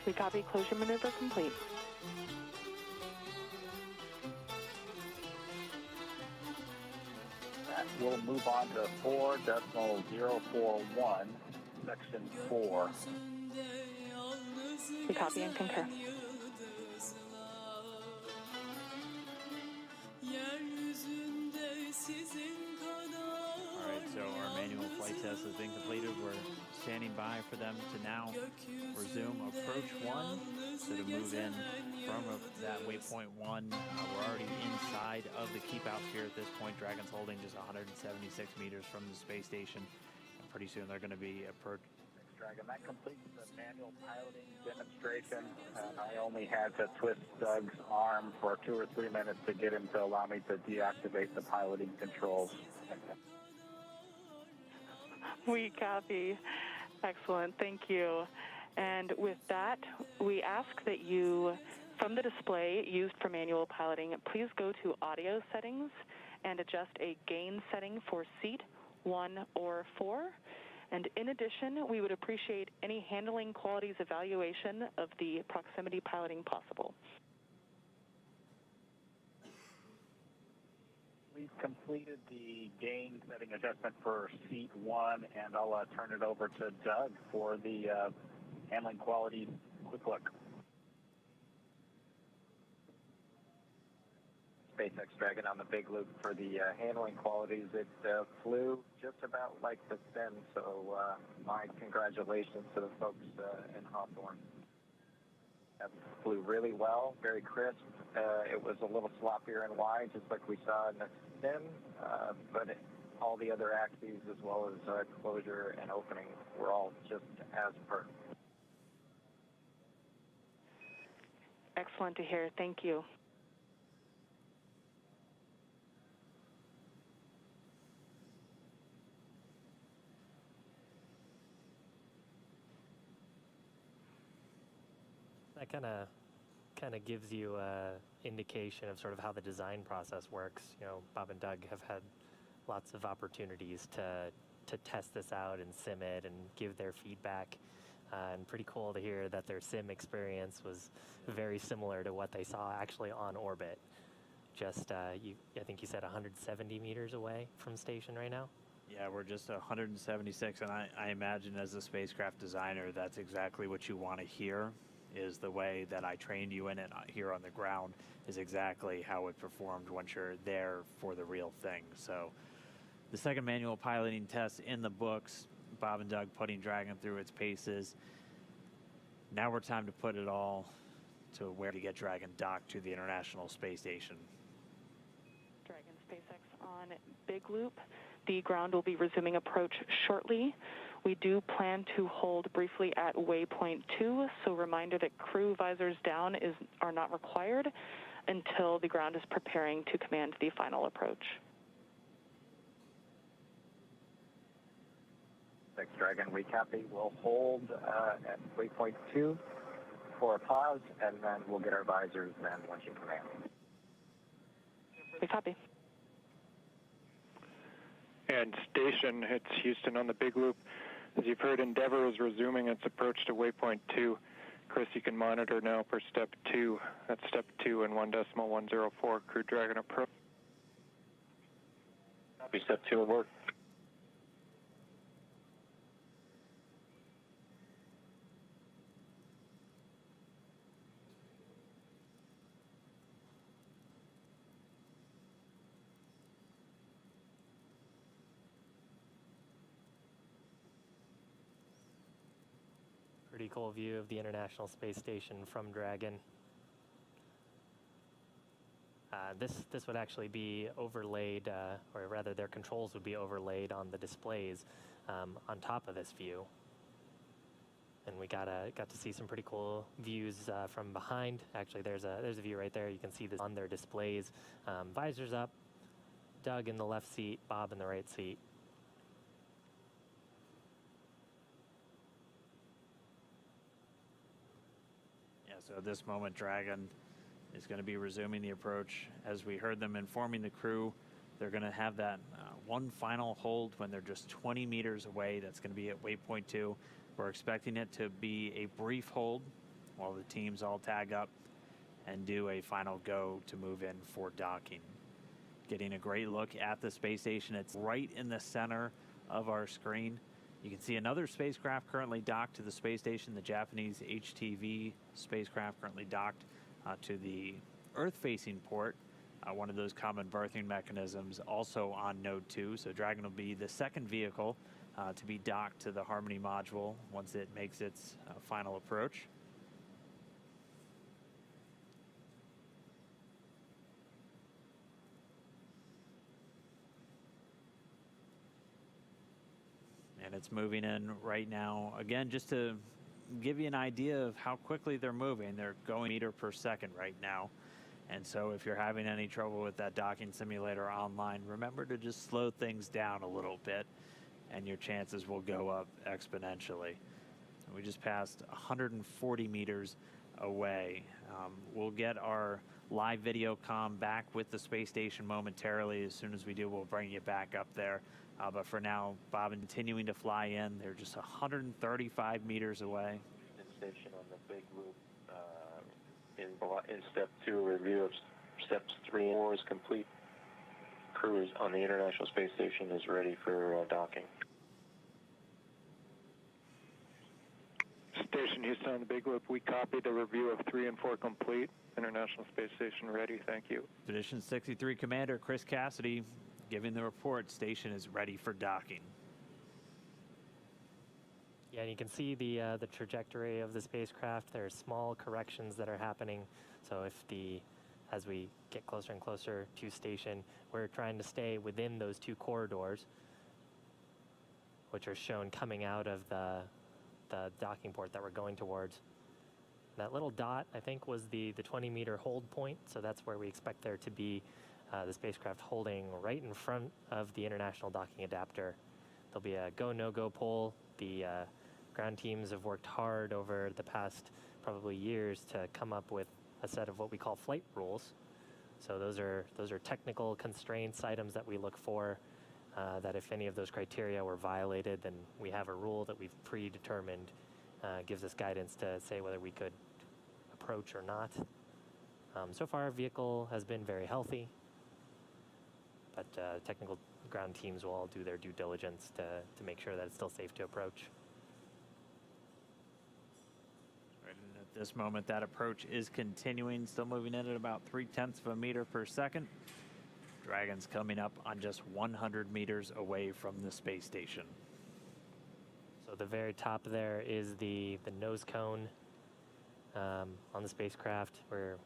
We copy closure maneuver complete. That will move on to 4.041, section 4. We copy and concur. So our manual flight test has been completed. We're standing by for them to now resume approach 1. So to move in from that waypoint 1, we're already inside of the keep out sphere at this point. Dragon's holding just 176 meters from the space station. And pretty soon they're going to be approaching. Dragon, that completes the manual piloting demonstration. I only had to twist Doug's arm for 2 or 3 minutes to get him to allow me to deactivate the piloting controls. We copy. Excellent. Thank you. And with that, we ask that you, from the display used for manual piloting, please go to audio settings and adjust a gain setting for seat 1 or 4. And in addition, we would appreciate any handling qualities evaluation of the proximity piloting possible. We've completed the gain setting adjustment for seat 1, and I'll turn it over to Doug for the handling quality quick look. SpaceX Dragon on the big loop for the handling qualities. It flew just about like the sim, so my congratulations to the folks in Hawthorne. It flew really well, very crisp. It was a little sloppier and wide, just like we saw in the sim, but all the other axes, as well as closure and opening, were all just as per. Excellent to hear. Thank you. That kind of gives you an indication of sort of how the design process works. You know, Bob and Doug have had lots of opportunities to test this out and sim it and give their feedback. And pretty cool to hear that their sim experience was very similar to what they saw actually on orbit. Just, I think you said 170 meters away from station right now? Yeah, we're just 176, and I imagine as a spacecraft designer, that's exactly what you want to hear, is the way that I trained you in it here on the ground is exactly how it performed once you're there for the real thing. So the second manual piloting test in the books, Bob and Doug putting Dragon through its paces. Now we're time to put it all to where to get Dragon docked to the International Space Station. Dragon SpaceX on Big Loop. The ground will be resuming approach shortly. We do plan to hold briefly at waypoint 2, so reminder that crew visors down are not required until the ground is preparing to command the final approach. Dragon, we copy. We'll hold at waypoint 2 for a pause, and then we'll get our visors then once you command. We copy. And station, it's Houston on the big loop. As you've heard, Endeavour is resuming its approach to waypoint 2. Chris, you can monitor now for step 2. That's step 2 and 1.104 Crew Dragon approach. Copy, step 2 will work. Pretty cool view of the International Space Station from Dragon. This would actually be overlaid, or rather their controls would be overlaid on the displays on top of this view. And we got to see some pretty cool views from behind. Actually, there's a view right there. You can see this on their displays. Visors up, Doug in the left seat, Bob in the right seat. So at this moment, Dragon is going to be resuming the approach. As we heard them informing the crew, they're going to have that one final hold when they're just 20 meters away. That's going to be at waypoint 2. We're expecting it to be a brief hold while the teams all tag up and do a final go to move in for docking. Getting a great look at the space station. It's right in the center of our screen. You can see another spacecraft currently docked to the space station, the Japanese HTV spacecraft currently docked to the Earth-facing port, one of those common berthing mechanisms also on Node 2. So Dragon will be the second vehicle to be docked to the Harmony module once it makes its final approach. And it's moving in right now. Again, just to give you an idea of how quickly they're moving, they're going meter per second right now. And so if you're having any trouble with that docking simulator online, remember to just slow things down a little bit and your chances will go up exponentially. We just passed 140 meters away. We'll get our live video comm back with the space station momentarily. As soon as we do, we'll bring you back up there. But for now, Bob is continuing to fly in. They're just 135 meters away. Station on the big loop. In step 2, review of steps 3 and 4 is complete. Crew on the International Space Station is ready for docking. Station, Houston on the Big Loop. We copy the review of 3 and 4 complete. International Space Station ready. Thank you. Expedition 63 Commander Chris Cassidy giving the report. Station is ready for docking. Yeah, and you can see the trajectory of the spacecraft. There are small corrections that are happening. So as we get closer and closer to station, we're trying to stay within those 2 corridors, which are shown coming out of the docking port that we're going towards. That little dot, I think, was the 20-meter hold point. So that's where we expect there to be the spacecraft holding right in front of the International Docking Adapter. There'll be a go, no-go pole. The ground teams have worked hard over the past probably years to come up with a set of what we call flight rules. So those are technical constraints, items that we look for, that if any of those criteria were violated, then we have a rule that we've predetermined, gives us guidance to say whether we could approach or not. So far, our vehicle has been very healthy, but technical ground teams will all do their due diligence to make sure that it's still safe to approach. Right, and at this moment, that approach is continuing, still moving in at about 0.3 of a meter per second. Dragon's coming up on just 100 meters away from the space station. So the very top there is the nose cone on the spacecraft, where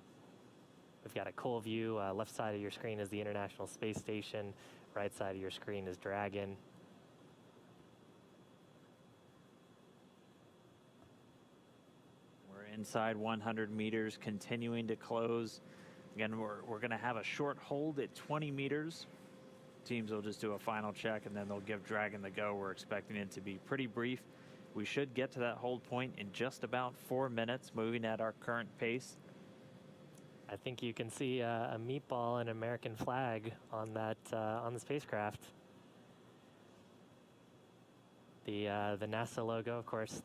we've got a cool view. Left side of your screen is the International Space Station. Right side of your screen is Dragon. We're inside 100 meters, continuing to close. Again, we're going to have a short hold at 20 meters. Teams will just do a final check, and then they'll give Dragon the go. We're expecting it to be pretty brief. We should get to that hold point in just about 4 minutes, moving at our current pace. I think you can see a meatball and American flag on that on the spacecraft. The NASA logo, of course,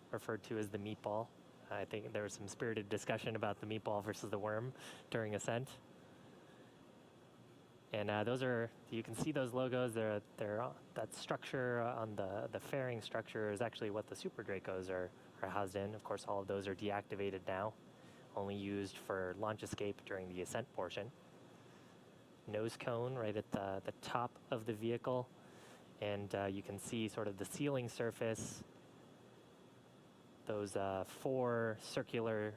referred to as the meatball. I think there was some spirited discussion about the meatball versus the worm during ascent. And you can see those logos. That structure on the fairing structure is actually what the Super Dracos are housed in. Of course, all of those are deactivated now, only used for launch escape during the ascent portion. Nose cone right at the top of the vehicle, and you can see sort of the sealing surface. Those four circular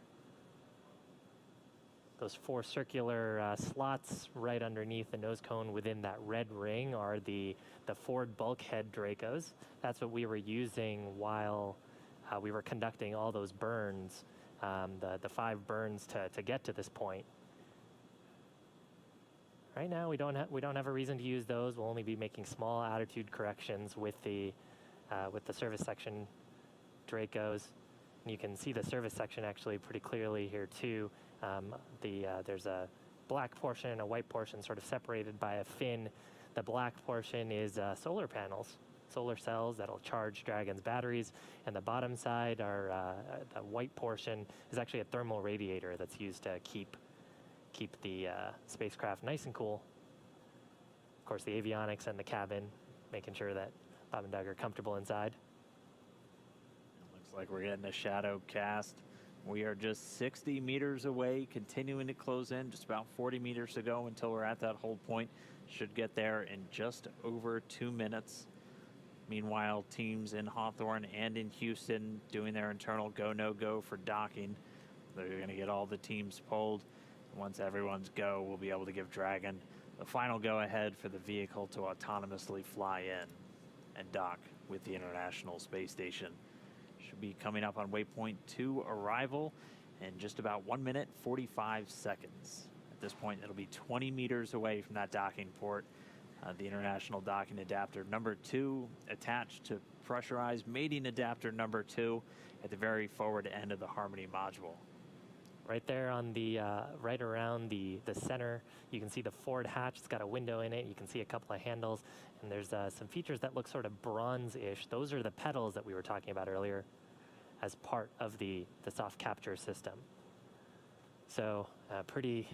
slots right underneath the nose cone within that red ring are the Ford bulkhead Dracos. That's what we were using while we were conducting all those burns, the 5 burns to get to this point. Right now, we don't have a reason to use those. We'll only be making small attitude corrections with the service section Dracos. And you can see the service section actually pretty clearly here too. There's a black portion and a white portion sort of separated by a fin. The black portion is solar panels, solar cells that'll charge Dragon's batteries, and the bottom side the white portion is actually a thermal radiator that's used to keep the spacecraft nice and cool. Of course, the avionics and the cabin, making sure that Bob and Doug are comfortable inside. Looks like we're getting a shadow cast. We are just 60 meters away, continuing to close in, just about 40 meters to go until we're at that hold point. Should get there in just over 2 minutes. Meanwhile, teams in Hawthorne and in Houston doing their internal go, no go for docking. They're going to get all the teams pulled. Once everyone's go, we'll be able to give Dragon the final go ahead for the vehicle to autonomously fly in and dock with the International Space Station. Should be coming up on waypoint 2 arrival in just about 1 minute, 45 seconds. At this point, it'll be 20 meters away from that docking port. The International Docking Adapter number 2 attached to pressurized mating adapter number 2 at the very forward end of the Harmony module. Right there on right around the center, you can see the forward hatch. It's got a window in it. You can see a couple of handles, and there's some features that look sort of bronze-ish. Those are the pedals that we were talking about earlier as part of the soft capture system. So pretty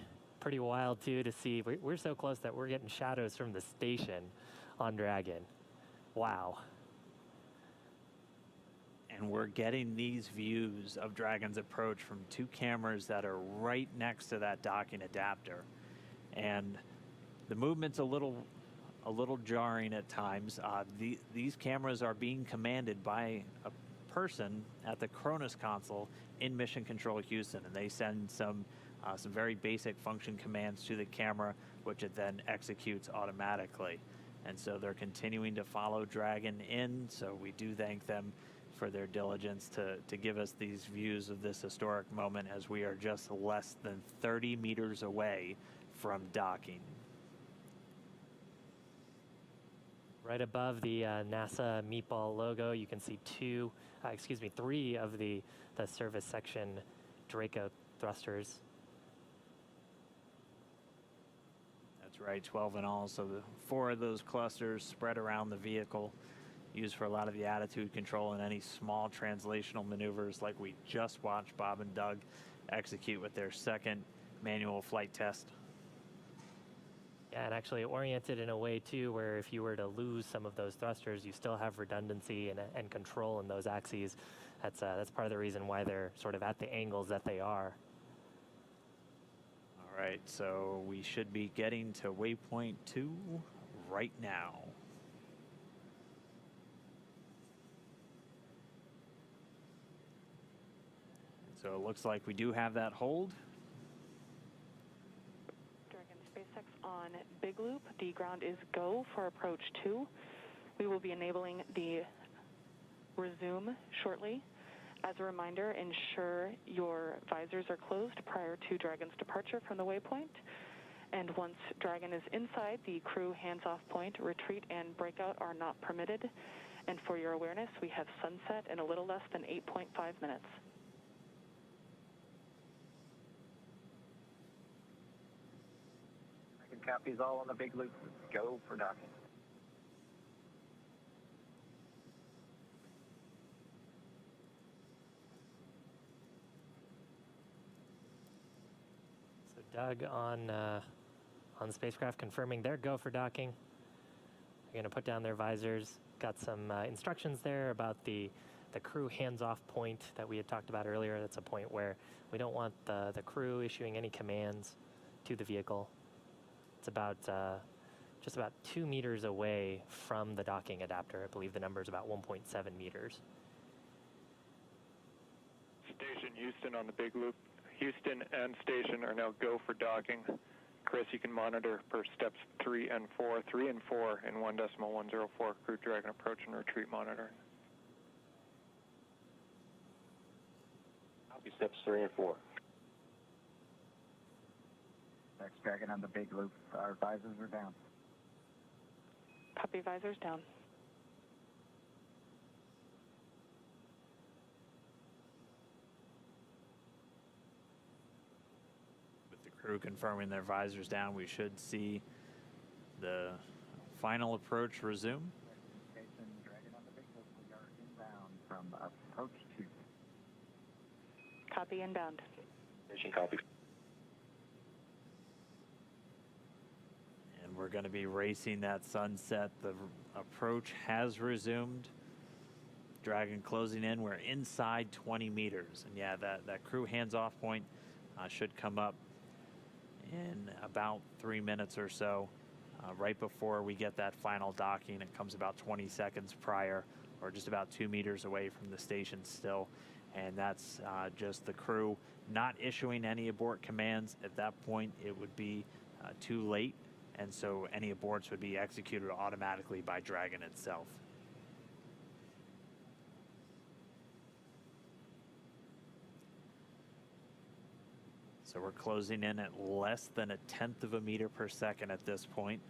wild too to see. We're so close that we're getting shadows from the station on Dragon. Wow. and we're getting these views of Dragon's approach from two cameras that are right next to that docking adapter. And the movement's a little jarring at times. These cameras are being commanded by a person at the Cronus console in Mission Control Houston, and they send some very basic function commands to the camera, which it then executes automatically. And so they're continuing to follow Dragon in, so we do thank them for their diligence to give us these views of this historic moment as we are just less than 30 meters away from docking. Right above the NASA meatball logo, you can see three of the service section Draco thrusters. That's right, 12 in all. So the 4 of those clusters spread around the vehicle, used for a lot of the attitude control and any small translational maneuvers like we just watched Bob and Doug execute with their second manual flight test. Yeah, and actually oriented in a way too where if you were to lose some of those thrusters, you still have redundancy and control in those axes. That's part of the reason why they're sort of at the angles that they are. All right, so we should be getting to waypoint 2 right now. So it looks like we do have that hold. Dragon SpaceX on Big Loop. The ground is go for approach 2. We will be enabling the resume shortly. As a reminder, ensure your visors are closed prior to Dragon's departure from the waypoint. And once Dragon is inside the crew hands-off point, retreat and breakout are not permitted. And for your awareness, we have sunset in a little less than 8.5 minutes. Copies all on the Big Loop. Go for docking. So Doug on the spacecraft confirming their go for docking. They're going to put down their visors. Got some instructions there about the crew hands-off point that we had talked about earlier. That's a point where we don't want the crew issuing any commands to the vehicle. It's about just about 2 meters away from the docking adapter. I believe the number is about 1.7 meters. Station Houston on the Big Loop. Houston and station are now go for docking. Chris, you can monitor per steps 3 and 4. 3 and 4 in 1.104 Crew Dragon approach and retreat monitoring. Copy steps 3 and 4. Next Dragon on the Big Loop. Our visors are down. Copy, visors down. With the crew confirming their visors down, we should see the final approach resume. Station Dragon on the Big Loop. We are inbound from approach 2. Copy, inbound. Station copy. And we're going to be racing that sunset. The approach has resumed. Dragon closing in. We're inside 20 meters. And yeah, that crew hands-off point should come up in about 3 minutes or so. Right before we get that final docking, it comes about 20 seconds prior, or just about 2 meters away from the station still. And that's just the crew not issuing any abort commands. At that point, it would be too late. And so any aborts would be executed automatically by Dragon itself. So we're closing in at less than 1/10 of a meter per second at this point.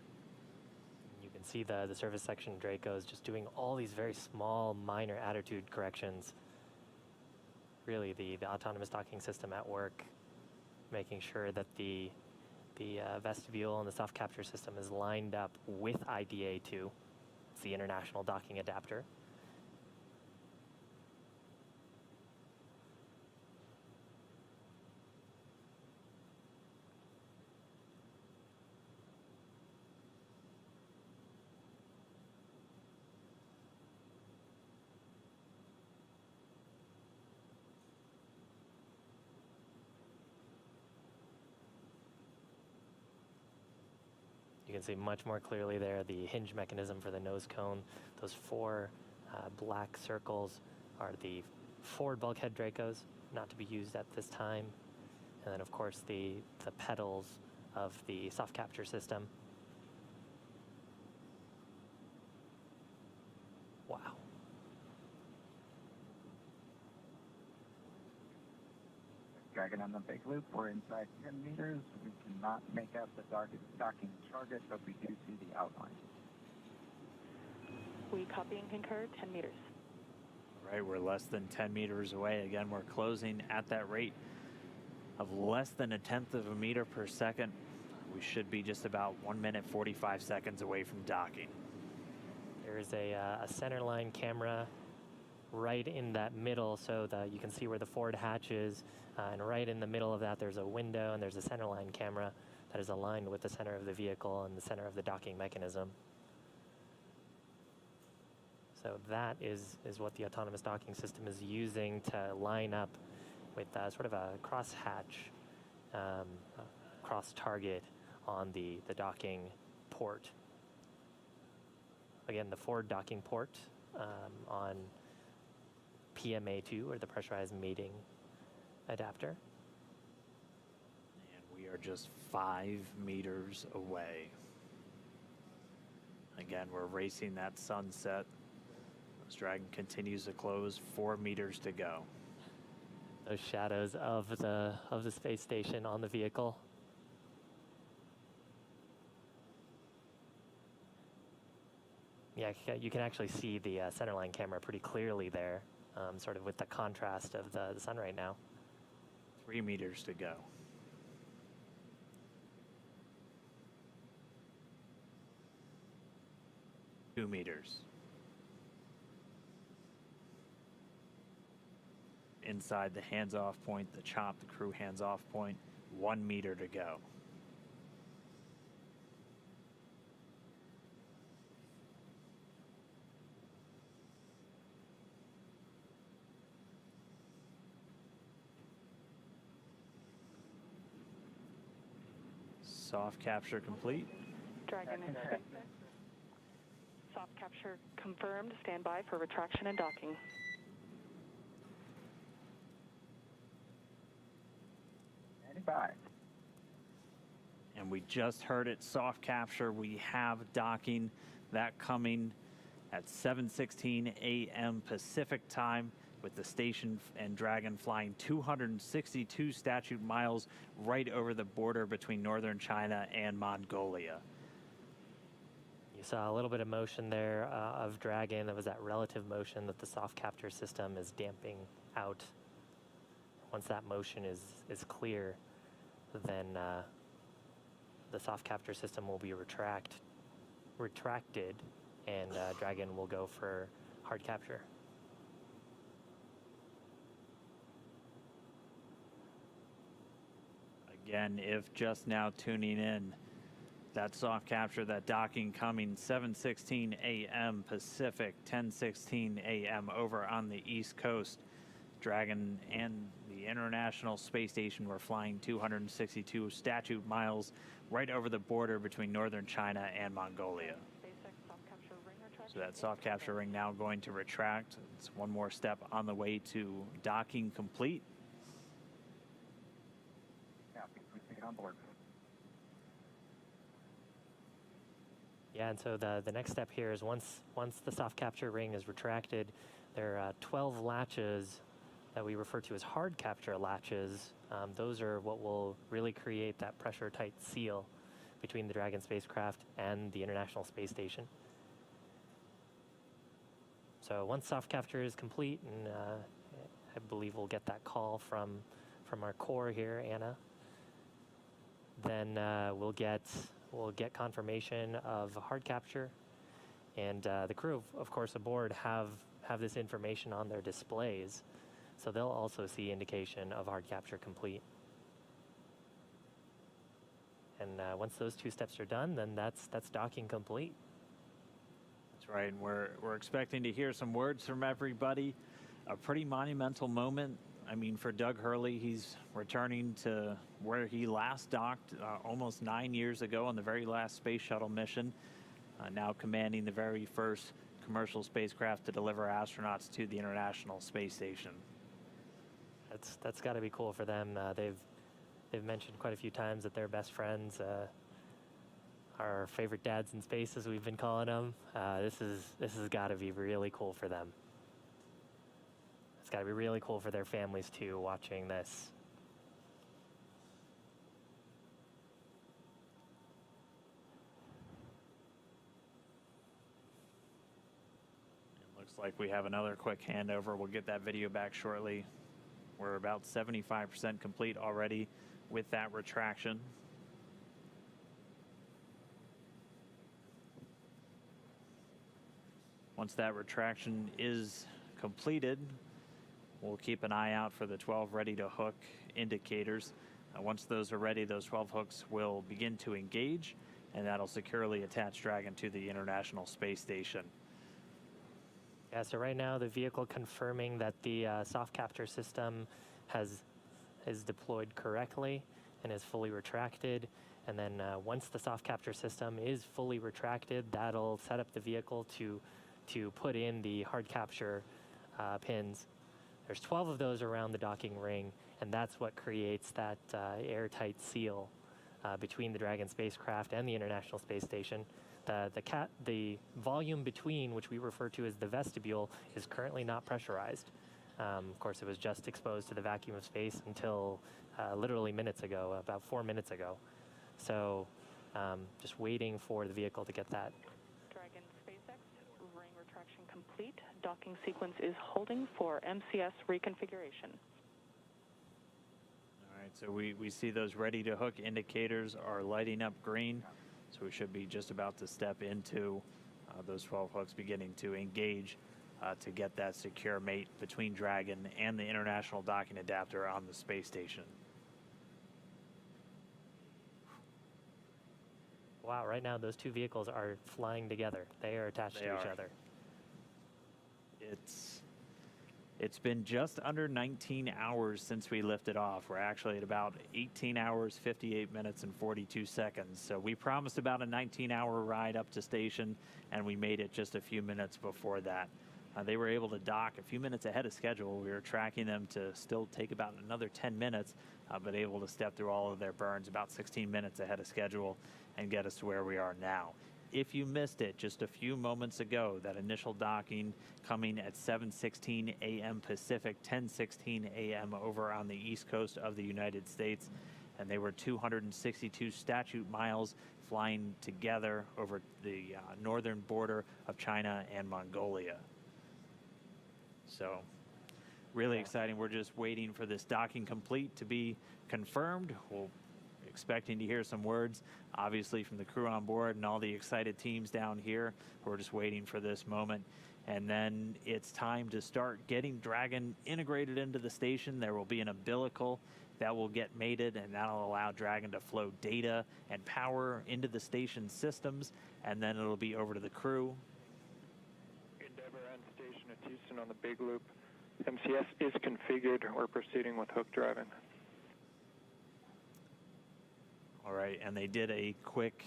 You can see the service section Dracos just doing all these very small, minor attitude corrections. Really, the autonomous docking system at work, making sure that the vestibule and the soft capture system is lined up with IDA2. It's the International Docking Adapter. You can see much more clearly there the hinge mechanism for the nose cone. Those four black circles are the forward bulkhead Dracos, not to be used at this time. And then, of course, the pedals of the soft capture system. Wow. Dragon on the big loop. We're inside 10 meters. We cannot make out the docking target, but we do see the outline. We copy and concur, 10 meters. Right, we're less than 10 meters away. Again, we're closing at that rate of less than 1/10 of a meter per second. We should be just about 1 minute 45 seconds away from docking. There's a center line camera right in that middle, so that you can see where the forward hatch is, and right in the middle of that there's a window, and there's a center line camera that is aligned with the center of the vehicle and the center of the docking mechanism. So that is what the autonomous docking system is using to line up with sort of a cross-hatch, cross-target on the docking port. Again, the forward docking port on PMA2, or the pressurized mating adapter. And we are just 5 meters away. Again, we're racing that sunset. This Dragon continues to close, 4 meters to go. Those shadows of the space station on the vehicle. Yeah, you can actually see the centerline camera pretty clearly there, sort of with the contrast of the sun right now. 3 meters to go. Two meters. Inside the hands-off point, the chop, the crew hands-off point, 1 meter to go. Soft capture complete. Dragon in space. Soft capture confirmed. Stand by for retraction and docking. Bye. And we just heard it, soft capture. We have docking, that coming at 7:16 a.m. Pacific time, with the station and Dragon flying 262 statute miles right over the border between northern China and Mongolia. You saw a little bit of motion there of Dragon. That was that relative motion that the soft capture system is damping out. Once that motion is clear, then the soft capture system will be retracted, and Dragon will go for hard capture. Again, if just now tuning in, that soft capture, that docking coming 7:16 a.m. Pacific, 10:16 a.m. over on the East Coast. Dragon and the International Space Station were flying 262 statute miles right over the border between northern China and Mongolia. So that soft capture ring now going to retract. It's one more step on the way to docking complete. Yeah, we take it on board. Yeah, and so the next step here is once the soft capture ring is retracted, there are 12 latches that we refer to as hard capture latches. Those are what will really create that pressure tight seal between the Dragon spacecraft and the International Space Station. So once soft capture is complete, and I believe we'll get that call from our core here, Anna, then we'll get confirmation of hard capture, and the crew, of course, aboard have this information on their displays. So they'll also see indication of hard capture complete. And once those two steps are done, then that's docking complete. That's right, and we're expecting to hear some words from everybody. A pretty monumental moment. I mean, for Doug Hurley, he's returning to where he last docked almost 9 years ago on the very last space shuttle mission, now commanding the very first commercial spacecraft to deliver astronauts to the International Space Station. That's got to be cool for them. They've mentioned quite a few times that they're best friends. Our favorite dads in space, as we've been calling them. This has got to be really cool for them. It's got to be really cool for their families too, watching this. It looks like we have another quick handover. We'll get that video back shortly. We're about 75% complete already with that retraction. Once that retraction is completed, we'll keep an eye out for the 12 ready to hook indicators. Once those are ready, those 12 hooks will begin to engage, and that'll securely attach Dragon to the International Space Station. Yeah, so right now the vehicle confirming that the soft capture system is deployed correctly and is fully retracted. And then once the soft capture system is fully retracted, that'll set up the vehicle to put in the hard capture pins. There's 12 of those around the docking ring, and that's what creates that airtight seal between the Dragon spacecraft and the International Space Station. The volume between, which we refer to as the vestibule, is currently not pressurized. Of course, it was just exposed to the vacuum of space until literally minutes ago, about 4 minutes ago. So just waiting for the vehicle to get that. Dragon SpaceX, ring retraction complete. Docking sequence is holding for MCS reconfiguration. All right, so we see those ready to hook indicators are lighting up green. So we should be just about to step into those 12 hooks beginning to engage to get that secure mate between Dragon and the International Docking Adapter on the space station. Wow, right now those two vehicles are flying together. They are attached to each other. It's been just under 19 hours since we lifted off. We're actually at about 18 hours, 58 minutes, and 42 seconds. So we promised about a 19-hour ride up to station, and we made it just a few minutes before that. They were able to dock a few minutes ahead of schedule. We were tracking them to still take about another 10 minutes, but able to step through all of their burns about 16 minutes ahead of schedule and get us to where we are now. If you missed it just a few moments ago, that initial docking coming at 7:16 a.m. Pacific, 10:16 a.m. over on the east coast of the United States, and they were 262 statute miles flying together over the northern border of China and Mongolia. So really exciting. We're just waiting for this docking complete to be confirmed. We'll expecting to hear some words, obviously, from the crew on board and all the excited teams down here. We're just waiting for this moment. And then it's time to start getting Dragon integrated into the station. There will be an umbilical that will get mated, and that'll allow Dragon to flow data and power into the station systems, and then it'll be over to the crew. Endeavour and station at Houston on the big loop. MCS is configured. We're proceeding with hook driving. All right, and they did a quick,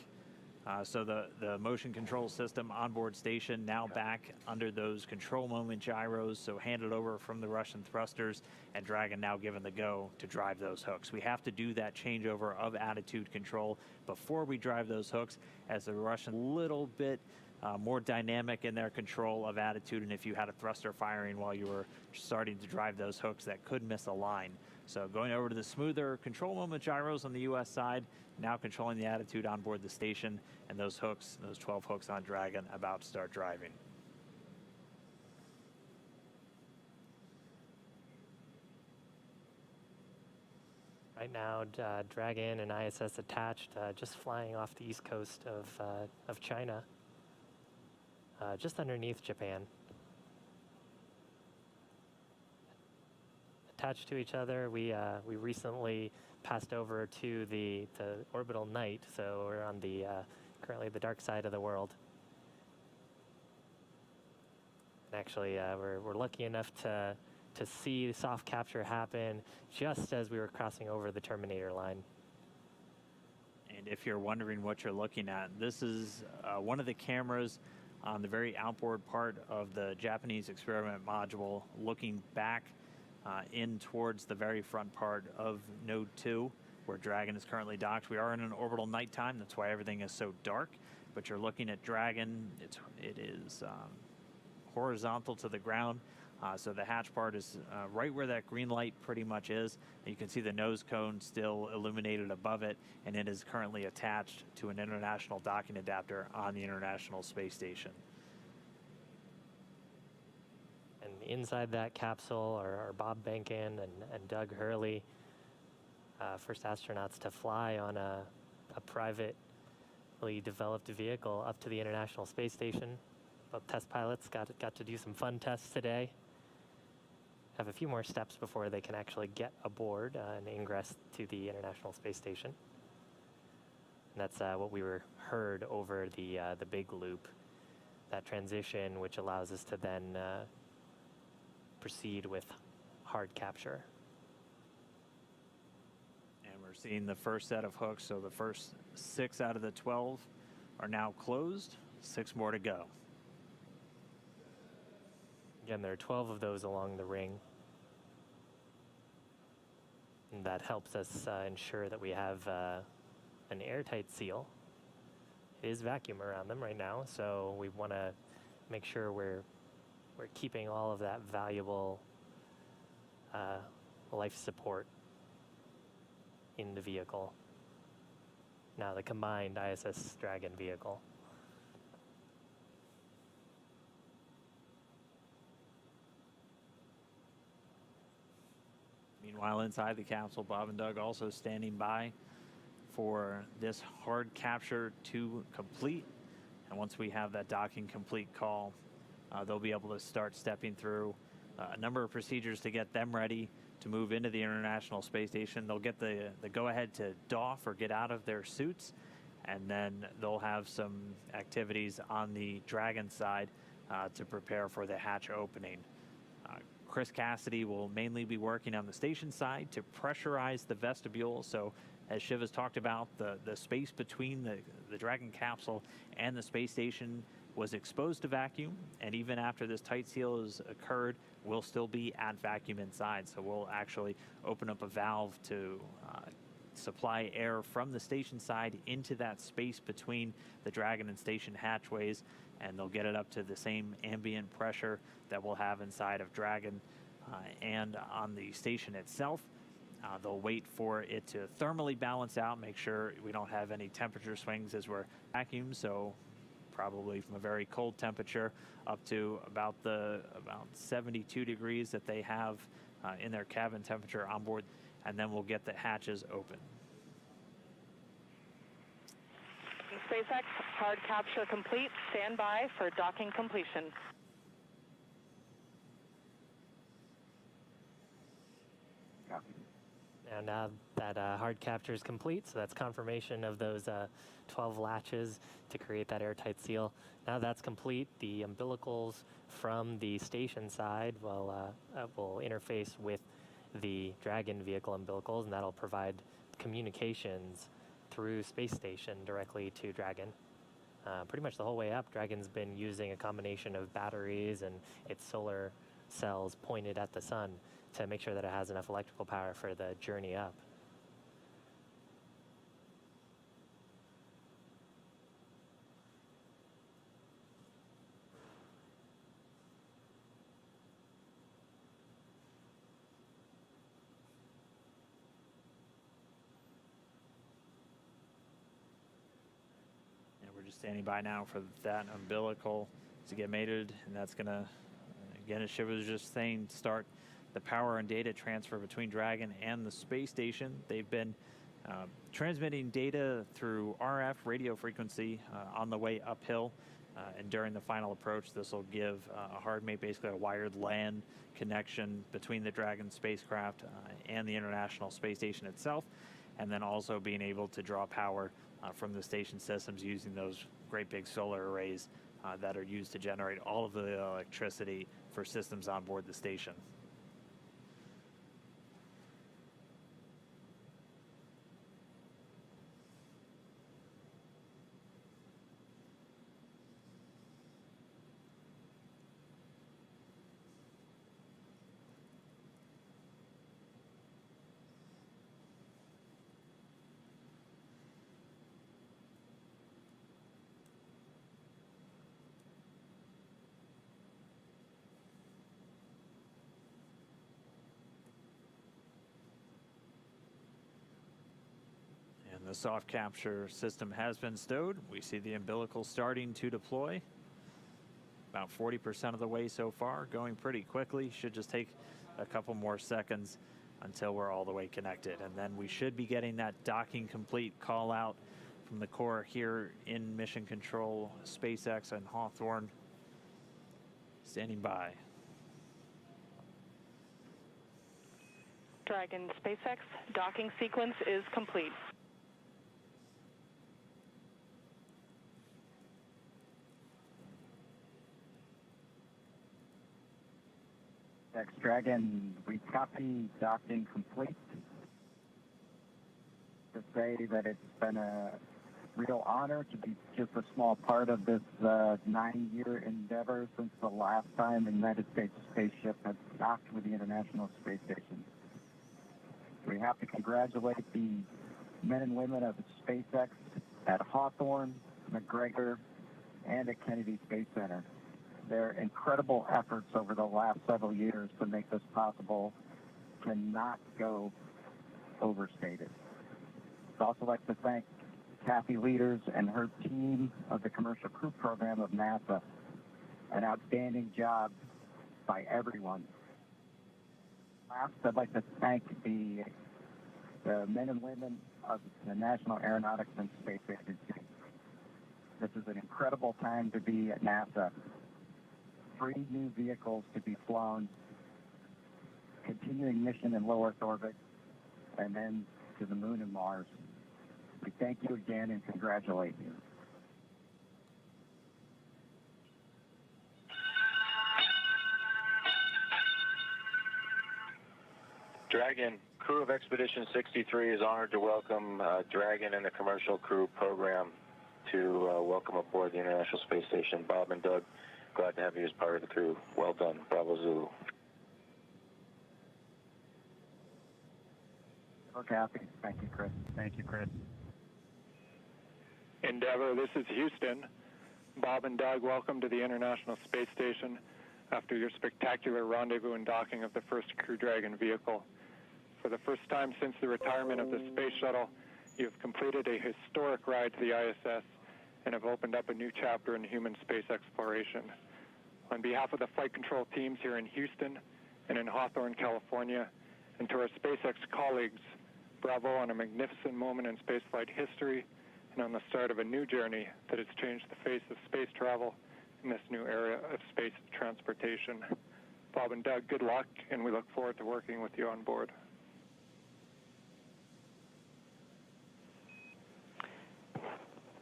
so the motion control system onboard station now back under those control moment gyros, so handed over from the Russian thrusters, and Dragon now given the go to drive those hooks. We have to do that changeover of attitude control before we drive those hooks, as the Russian little bit more dynamic in their control of attitude, and if you had a thruster firing while you were starting to drive those hooks, that could miss a line. So going over to the smoother control moment gyros on the U.S. side, now controlling the attitude on board the station, and those hooks, those 12 hooks on Dragon, about to start driving. Right now, Dragon and ISS attached, just flying off the east coast of China, just underneath Japan. Attached to each other. We recently passed over to the orbital night, so we're on the currently the dark side of the world. And actually, we're lucky enough to to see soft capture happen just as we were crossing over the terminator line. And if you're wondering what you're looking at, this is one of the cameras on the very outboard part of the Japanese experiment module, looking back in towards the very front part of Node 2, where Dragon is currently docked. We are in an orbital nighttime, that's why everything is so dark, but you're looking at Dragon. It is horizontal to the ground, so the hatch part is right where that green light pretty much is. You can see the nose cone still illuminated above it, and it is currently attached to an international docking adapter on the International Space Station. And inside that capsule are Bob Behnken and Doug Hurley, first astronauts to fly on a privately developed vehicle up to the International Space Station. Both test pilots got to do some fun tests today. Have a few more steps before they can actually get aboard and ingress to the International Space Station. And that's what we heard over the big loop, that transition, which allows us to then proceed with hard capture. And we're seeing the first set of hooks, so the first 6 out of the 12 are now closed, 6 more to go. Again, there are 12 of those along the ring. And that helps us ensure that we have an airtight seal. It is vacuum around them right now, so we want to make sure we're keeping all of that valuable life support in the vehicle. Now the combined ISS Dragon vehicle. Meanwhile, inside the capsule, Bob and Doug also standing by for this hard capture to complete. And once we have that docking complete call, they'll be able to start stepping through a number of procedures to get them ready to move into the International Space Station. They'll get the go-ahead to doff or get out of their suits, and then they'll have some activities on the Dragon side to prepare for the hatch opening. Chris Cassidy will mainly be working on the station side to pressurize the vestibule. So as Shiv has talked about, the space between the Dragon capsule and the space station was exposed to vacuum, and even after this tight seal has occurred, we'll still be at vacuum inside. So we'll actually open up a valve to supply air from the station side into that space between the Dragon and station hatchways, and they'll get it up to the same ambient pressure that we'll have inside of Dragon and on the station itself. They'll wait for it to thermally balance out, make sure we don't have any temperature swings as we're vacuum, so probably from a very cold temperature up to about 72 degrees that they have in their cabin temperature on board, and then we'll get the hatches open. SpaceX, hard capture complete. Stand by for docking completion. Now that hard capture is complete, so that's confirmation of those 12 latches to create that airtight seal. Now that's complete, the umbilicals from the station side will interface with the Dragon vehicle umbilicals, and that'll provide communications through space station directly to Dragon. Pretty much the whole way up, Dragon's been using a combination of batteries and its solar cells pointed at the sun to make sure that it has enough electrical power for the journey up. And we're just standing by now for that umbilical to get mated, and that's gonna, again, as Shiv was just saying, start the power and data transfer between Dragon and the space station. They've been transmitting data through RF radio frequency on the way uphill, and during the final approach, this will give a hard mate, basically a wired LAN connection between the Dragon spacecraft and the International Space Station itself, and then also being able to draw power from the station systems using those great big solar arrays that are used to generate all of the electricity for systems on board the station. soft capture system has been stowed. We see the umbilical starting to deploy. About 40% of the way so far, going pretty quickly. Should just take a couple more seconds until we're all the way connected. And then we should be getting that docking complete call out from the core here in Mission Control, SpaceX and Hawthorne. Standing by. Dragon SpaceX docking sequence is complete. Dragon, we copy docking complete. To say that it's been a real honor to be just a small part of this 9-year endeavor since the last time the United States spaceship has docked with the International Space Station. We have to congratulate the men and women of SpaceX at Hawthorne, McGregor, and at Kennedy Space Center. Their incredible efforts over the last several years to make this possible cannot go overstated. I'd also like to thank Kathy Leaders and her team of the Commercial Crew Program of NASA. An outstanding job by everyone. Last, I'd like to thank the men and women of the National Aeronautics and Space Agency. This is an incredible time to be at NASA. 3 new vehicles to be flown, continuing mission in low Earth orbit, and then to the moon and Mars. We thank you again and congratulate you. Dragon, crew of Expedition 63 is honored to welcome Dragon and the Commercial Crew Program to welcome aboard the International Space Station. Bob and Doug, glad to have you as part of the crew. Well done. Bravo Zulu. Hello, Kathy. Thank you, Chris. Thank you, Chris. Endeavour, this is Houston. Bob and Doug, welcome to the International Space Station after your spectacular rendezvous and docking of the first Crew Dragon vehicle. For the first time since the retirement of the Space Shuttle, you have completed a historic ride to the ISS and have opened up a new chapter in human space exploration. On behalf of the flight control teams here in Houston and in Hawthorne, California, and to our SpaceX colleagues, bravo on a magnificent moment in spaceflight history and on the start of a new journey that has changed the face of space travel in this new era of space transportation. Bob and Doug, good luck, and we look forward to working with you on board.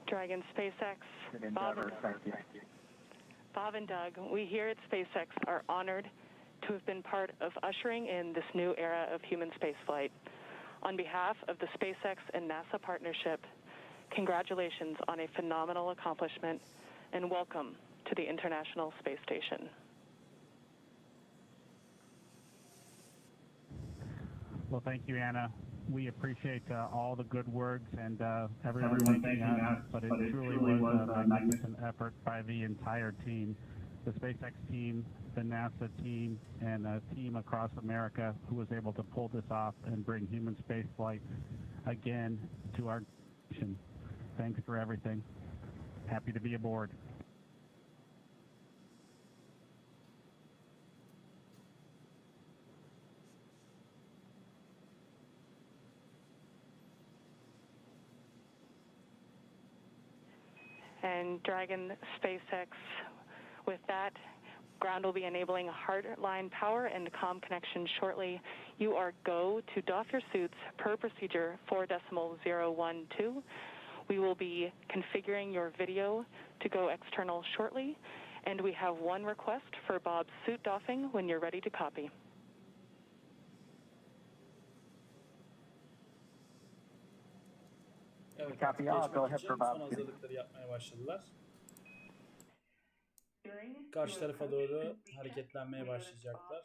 Dragon SpaceX, Bob and Doug, we here at SpaceX are honored to have been part of ushering in this new era of human spaceflight. On behalf of the SpaceX and NASA partnership, congratulations on a phenomenal accomplishment and welcome to the International Space Station. Well, thank you, Anna. We appreciate all the good words and everyone thanking us, but it truly was a magnificent effort by the entire team, the SpaceX team, the NASA team, and a team across America who was able to pull this off and bring human spaceflight again to our nation. Thanks for everything. Happy to be aboard. And Dragon SpaceX, with that, ground will be enabling hardline power and comm connection shortly. You are go to doff your suits per procedure 4.012. We will be configuring your video to go external shortly, and we have one request for Bob's suit doffing when you're ready to copy. Evet, Copy all. Go ahead için for son Bob. hazırlıkları yapmaya başladılar. Karşı tarafa doğru hareketlenmeye başlayacaklar.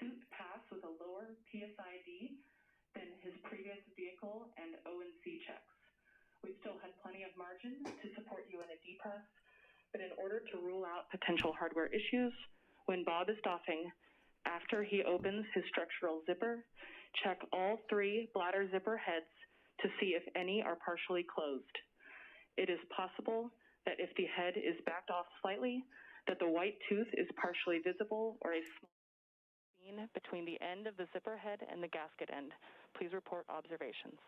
Suit pass with a lower PSID than his previous vehicle and O&C checks. We still had plenty of margin to support you in a depress, but in order to rule out potential hardware issues, when Bob is doffing, after he opens his structural zipper, check all 3 bladder zipper heads to see if any are partially closed. It is possible that if the head is backed off slightly, that the white tooth is partially visible or a small seam between the end of the zipper head and the gasket end. Please report observations.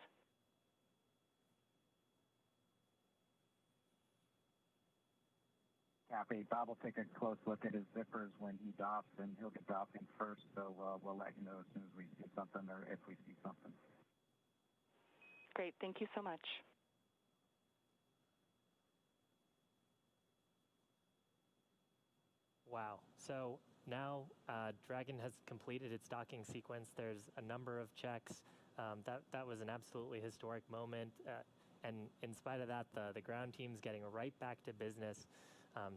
Copy. Bob will take a close look at his zippers when he doffs, and he'll get doffing first, so we'll let you know as soon as we see something or if we see something. Great. Thank you so much. Wow. So now Dragon has completed its docking sequence. There's a number of checks. That was an absolutely historic moment. And in spite of that, the ground team's getting right back to business,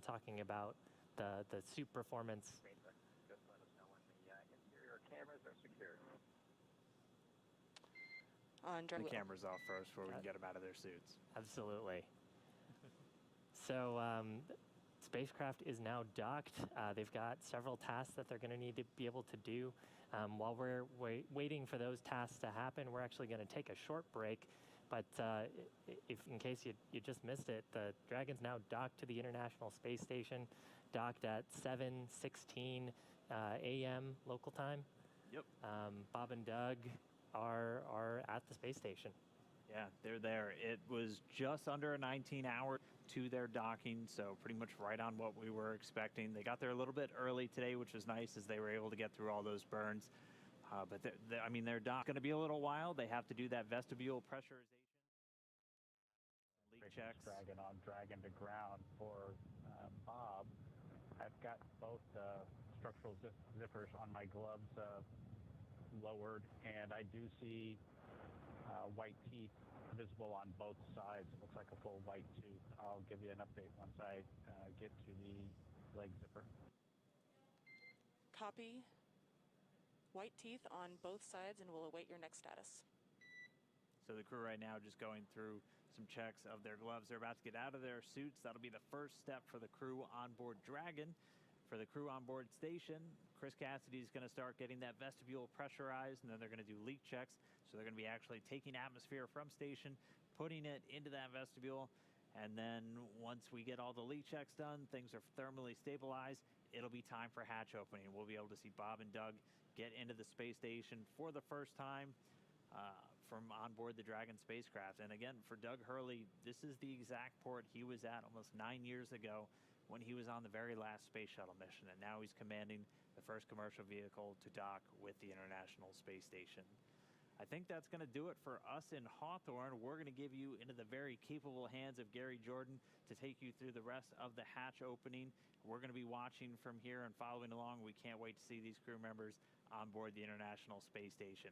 talking about the suit performance. Just let us know when the interior cameras are secured. The cameras off first before we can get them out of their suits. Absolutely. So spacecraft is now docked. They've got several tasks that they're going to need to be able to do. While we're waiting for those tasks to happen, we're actually going to take a short break. But if in case you just missed it, the Dragon's now docked to the International Space Station, docked at 7:16 a.m. local time. Yep. Bob and Doug are at the space station. Yeah, they're there. It was just under 19 hours to their docking, so pretty much right on what we were expecting. They got there a little bit early today, which was nice, as they were able to get through all those burns. But I mean, they're going to be a little while. They have to do that vestibule pressurization, leak checks. Dragon on Dragon to ground for Bob. I've got both structural zippers on my gloves lowered, and I do see white teeth visible on both sides. It looks like a full white tooth. I'll give you an update once I get to the leg zipper. Copy. White teeth on both sides, and we'll await your next status. So the crew right now just going through some checks of their gloves. They're about to get out of their suits. That'll be the first step for the crew on board Dragon. For the crew on board station, Chris Cassidy is going to start getting that vestibule pressurized, and then they're going to do leak checks. So they're going to be actually taking atmosphere from station, putting it into that vestibule, and then once we get all the leak checks done, things are thermally stabilized, it'll be time for hatch opening. We'll be able to see Bob and Doug get into the space station for the first time from on board the Dragon spacecraft. And again, for Doug Hurley, this is the exact port he was at almost 9 years ago when he was on the very last space shuttle mission, and now he's commanding the first commercial vehicle to dock with the International Space Station. I think that's going to do it for us in Hawthorne. We're going to give you into the very capable hands of Gary Jordan to take you through the rest of the hatch opening. We're going to be watching from here and following along. We can't wait to see these crew members on board the International Space Station.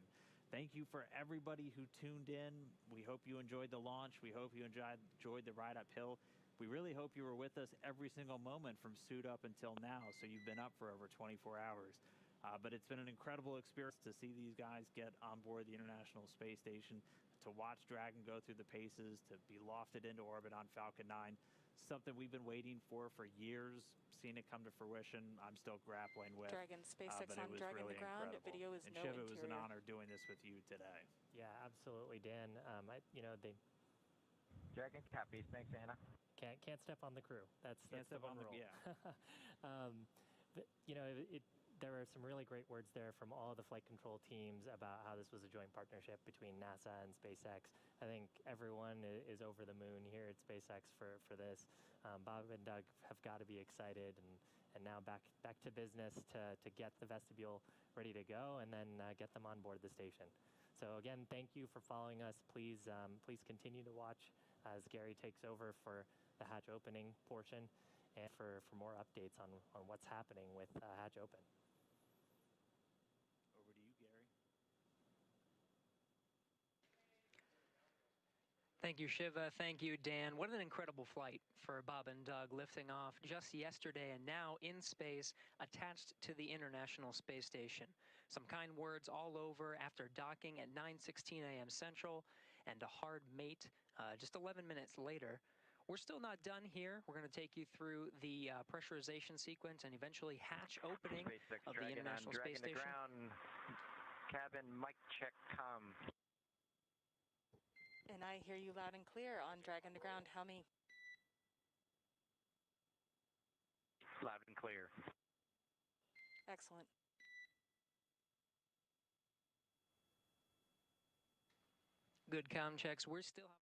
Thank you for everybody who tuned in. We hope you enjoyed the launch. We hope you enjoyed the ride uphill. We really hope you were with us every single moment from suit up until now, so you've been up for over 24 hours. But it's been an incredible experience to see these guys get on board the International Space Station, to watch Dragon go through the paces, to be lofted into orbit on Falcon 9. Something we've been waiting for years, seeing it come to fruition. I'm still grappling with. Dragon, SpaceX but it on was Dragon really to ground. incredible. Video is and no Shiv, interior. it was an honor doing this with you today. Yeah, absolutely, Dan. They Dragon copies. Thanks, Anna. can't step on the crew. That's Can't the step on one the- rule. yeah. There were some really great words there from all the flight control teams about how this was a joint partnership between NASA and SpaceX. I think everyone is over the moon here at SpaceX for this. Bob and Doug have got to be excited, and now back to business to get the vestibule ready to go, and then get them on board the station. So again, thank you for following us. Please continue to watch as Gary takes over for the hatch opening portion, and for more updates on what's happening with hatch open. Over to you, Gary. Thank you, Shiva. Thank you, Dan. What an incredible flight for Bob and Doug, lifting off just yesterday and now in space, attached to the International Space Station. Some kind words all over after docking at 9:16 a.m. Central, and a hard mate just 11 minutes later. We're still not done here. We're going to take you through the pressurization sequence and eventually hatch opening of the International Space Station. Ground. Cabin mic check com. And I hear you loud and clear on Dragon to ground. How me? Loud and clear. Excellent. Good comm checks. We're still.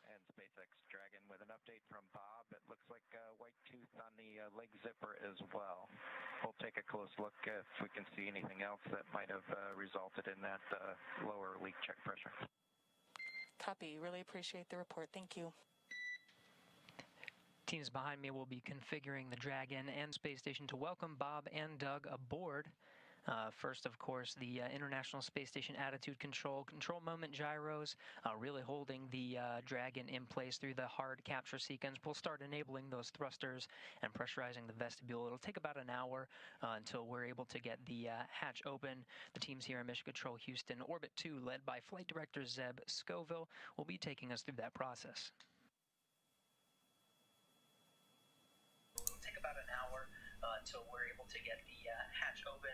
And SpaceX Dragon with an update from Bob. It looks like white tooth on the leg zipper as well. We'll take a close look if we can see anything else that might have resulted in that lower leak check pressure. Copy. Really appreciate the report. Thank you. Teams behind me will be configuring the Dragon and space station to welcome Bob and Doug aboard. First, of course, the International Space Station attitude control moment gyros, really holding the Dragon in place through the hard capture sequence. We'll start enabling those thrusters and pressurizing the vestibule. It'll take about an hour until we're able to get the hatch open. The teams here in Mission Control Houston Orbit 2, led by Flight Director Zeb Scoville, will be taking us through that process. It'll take about an hour until we're able to get the hatch open.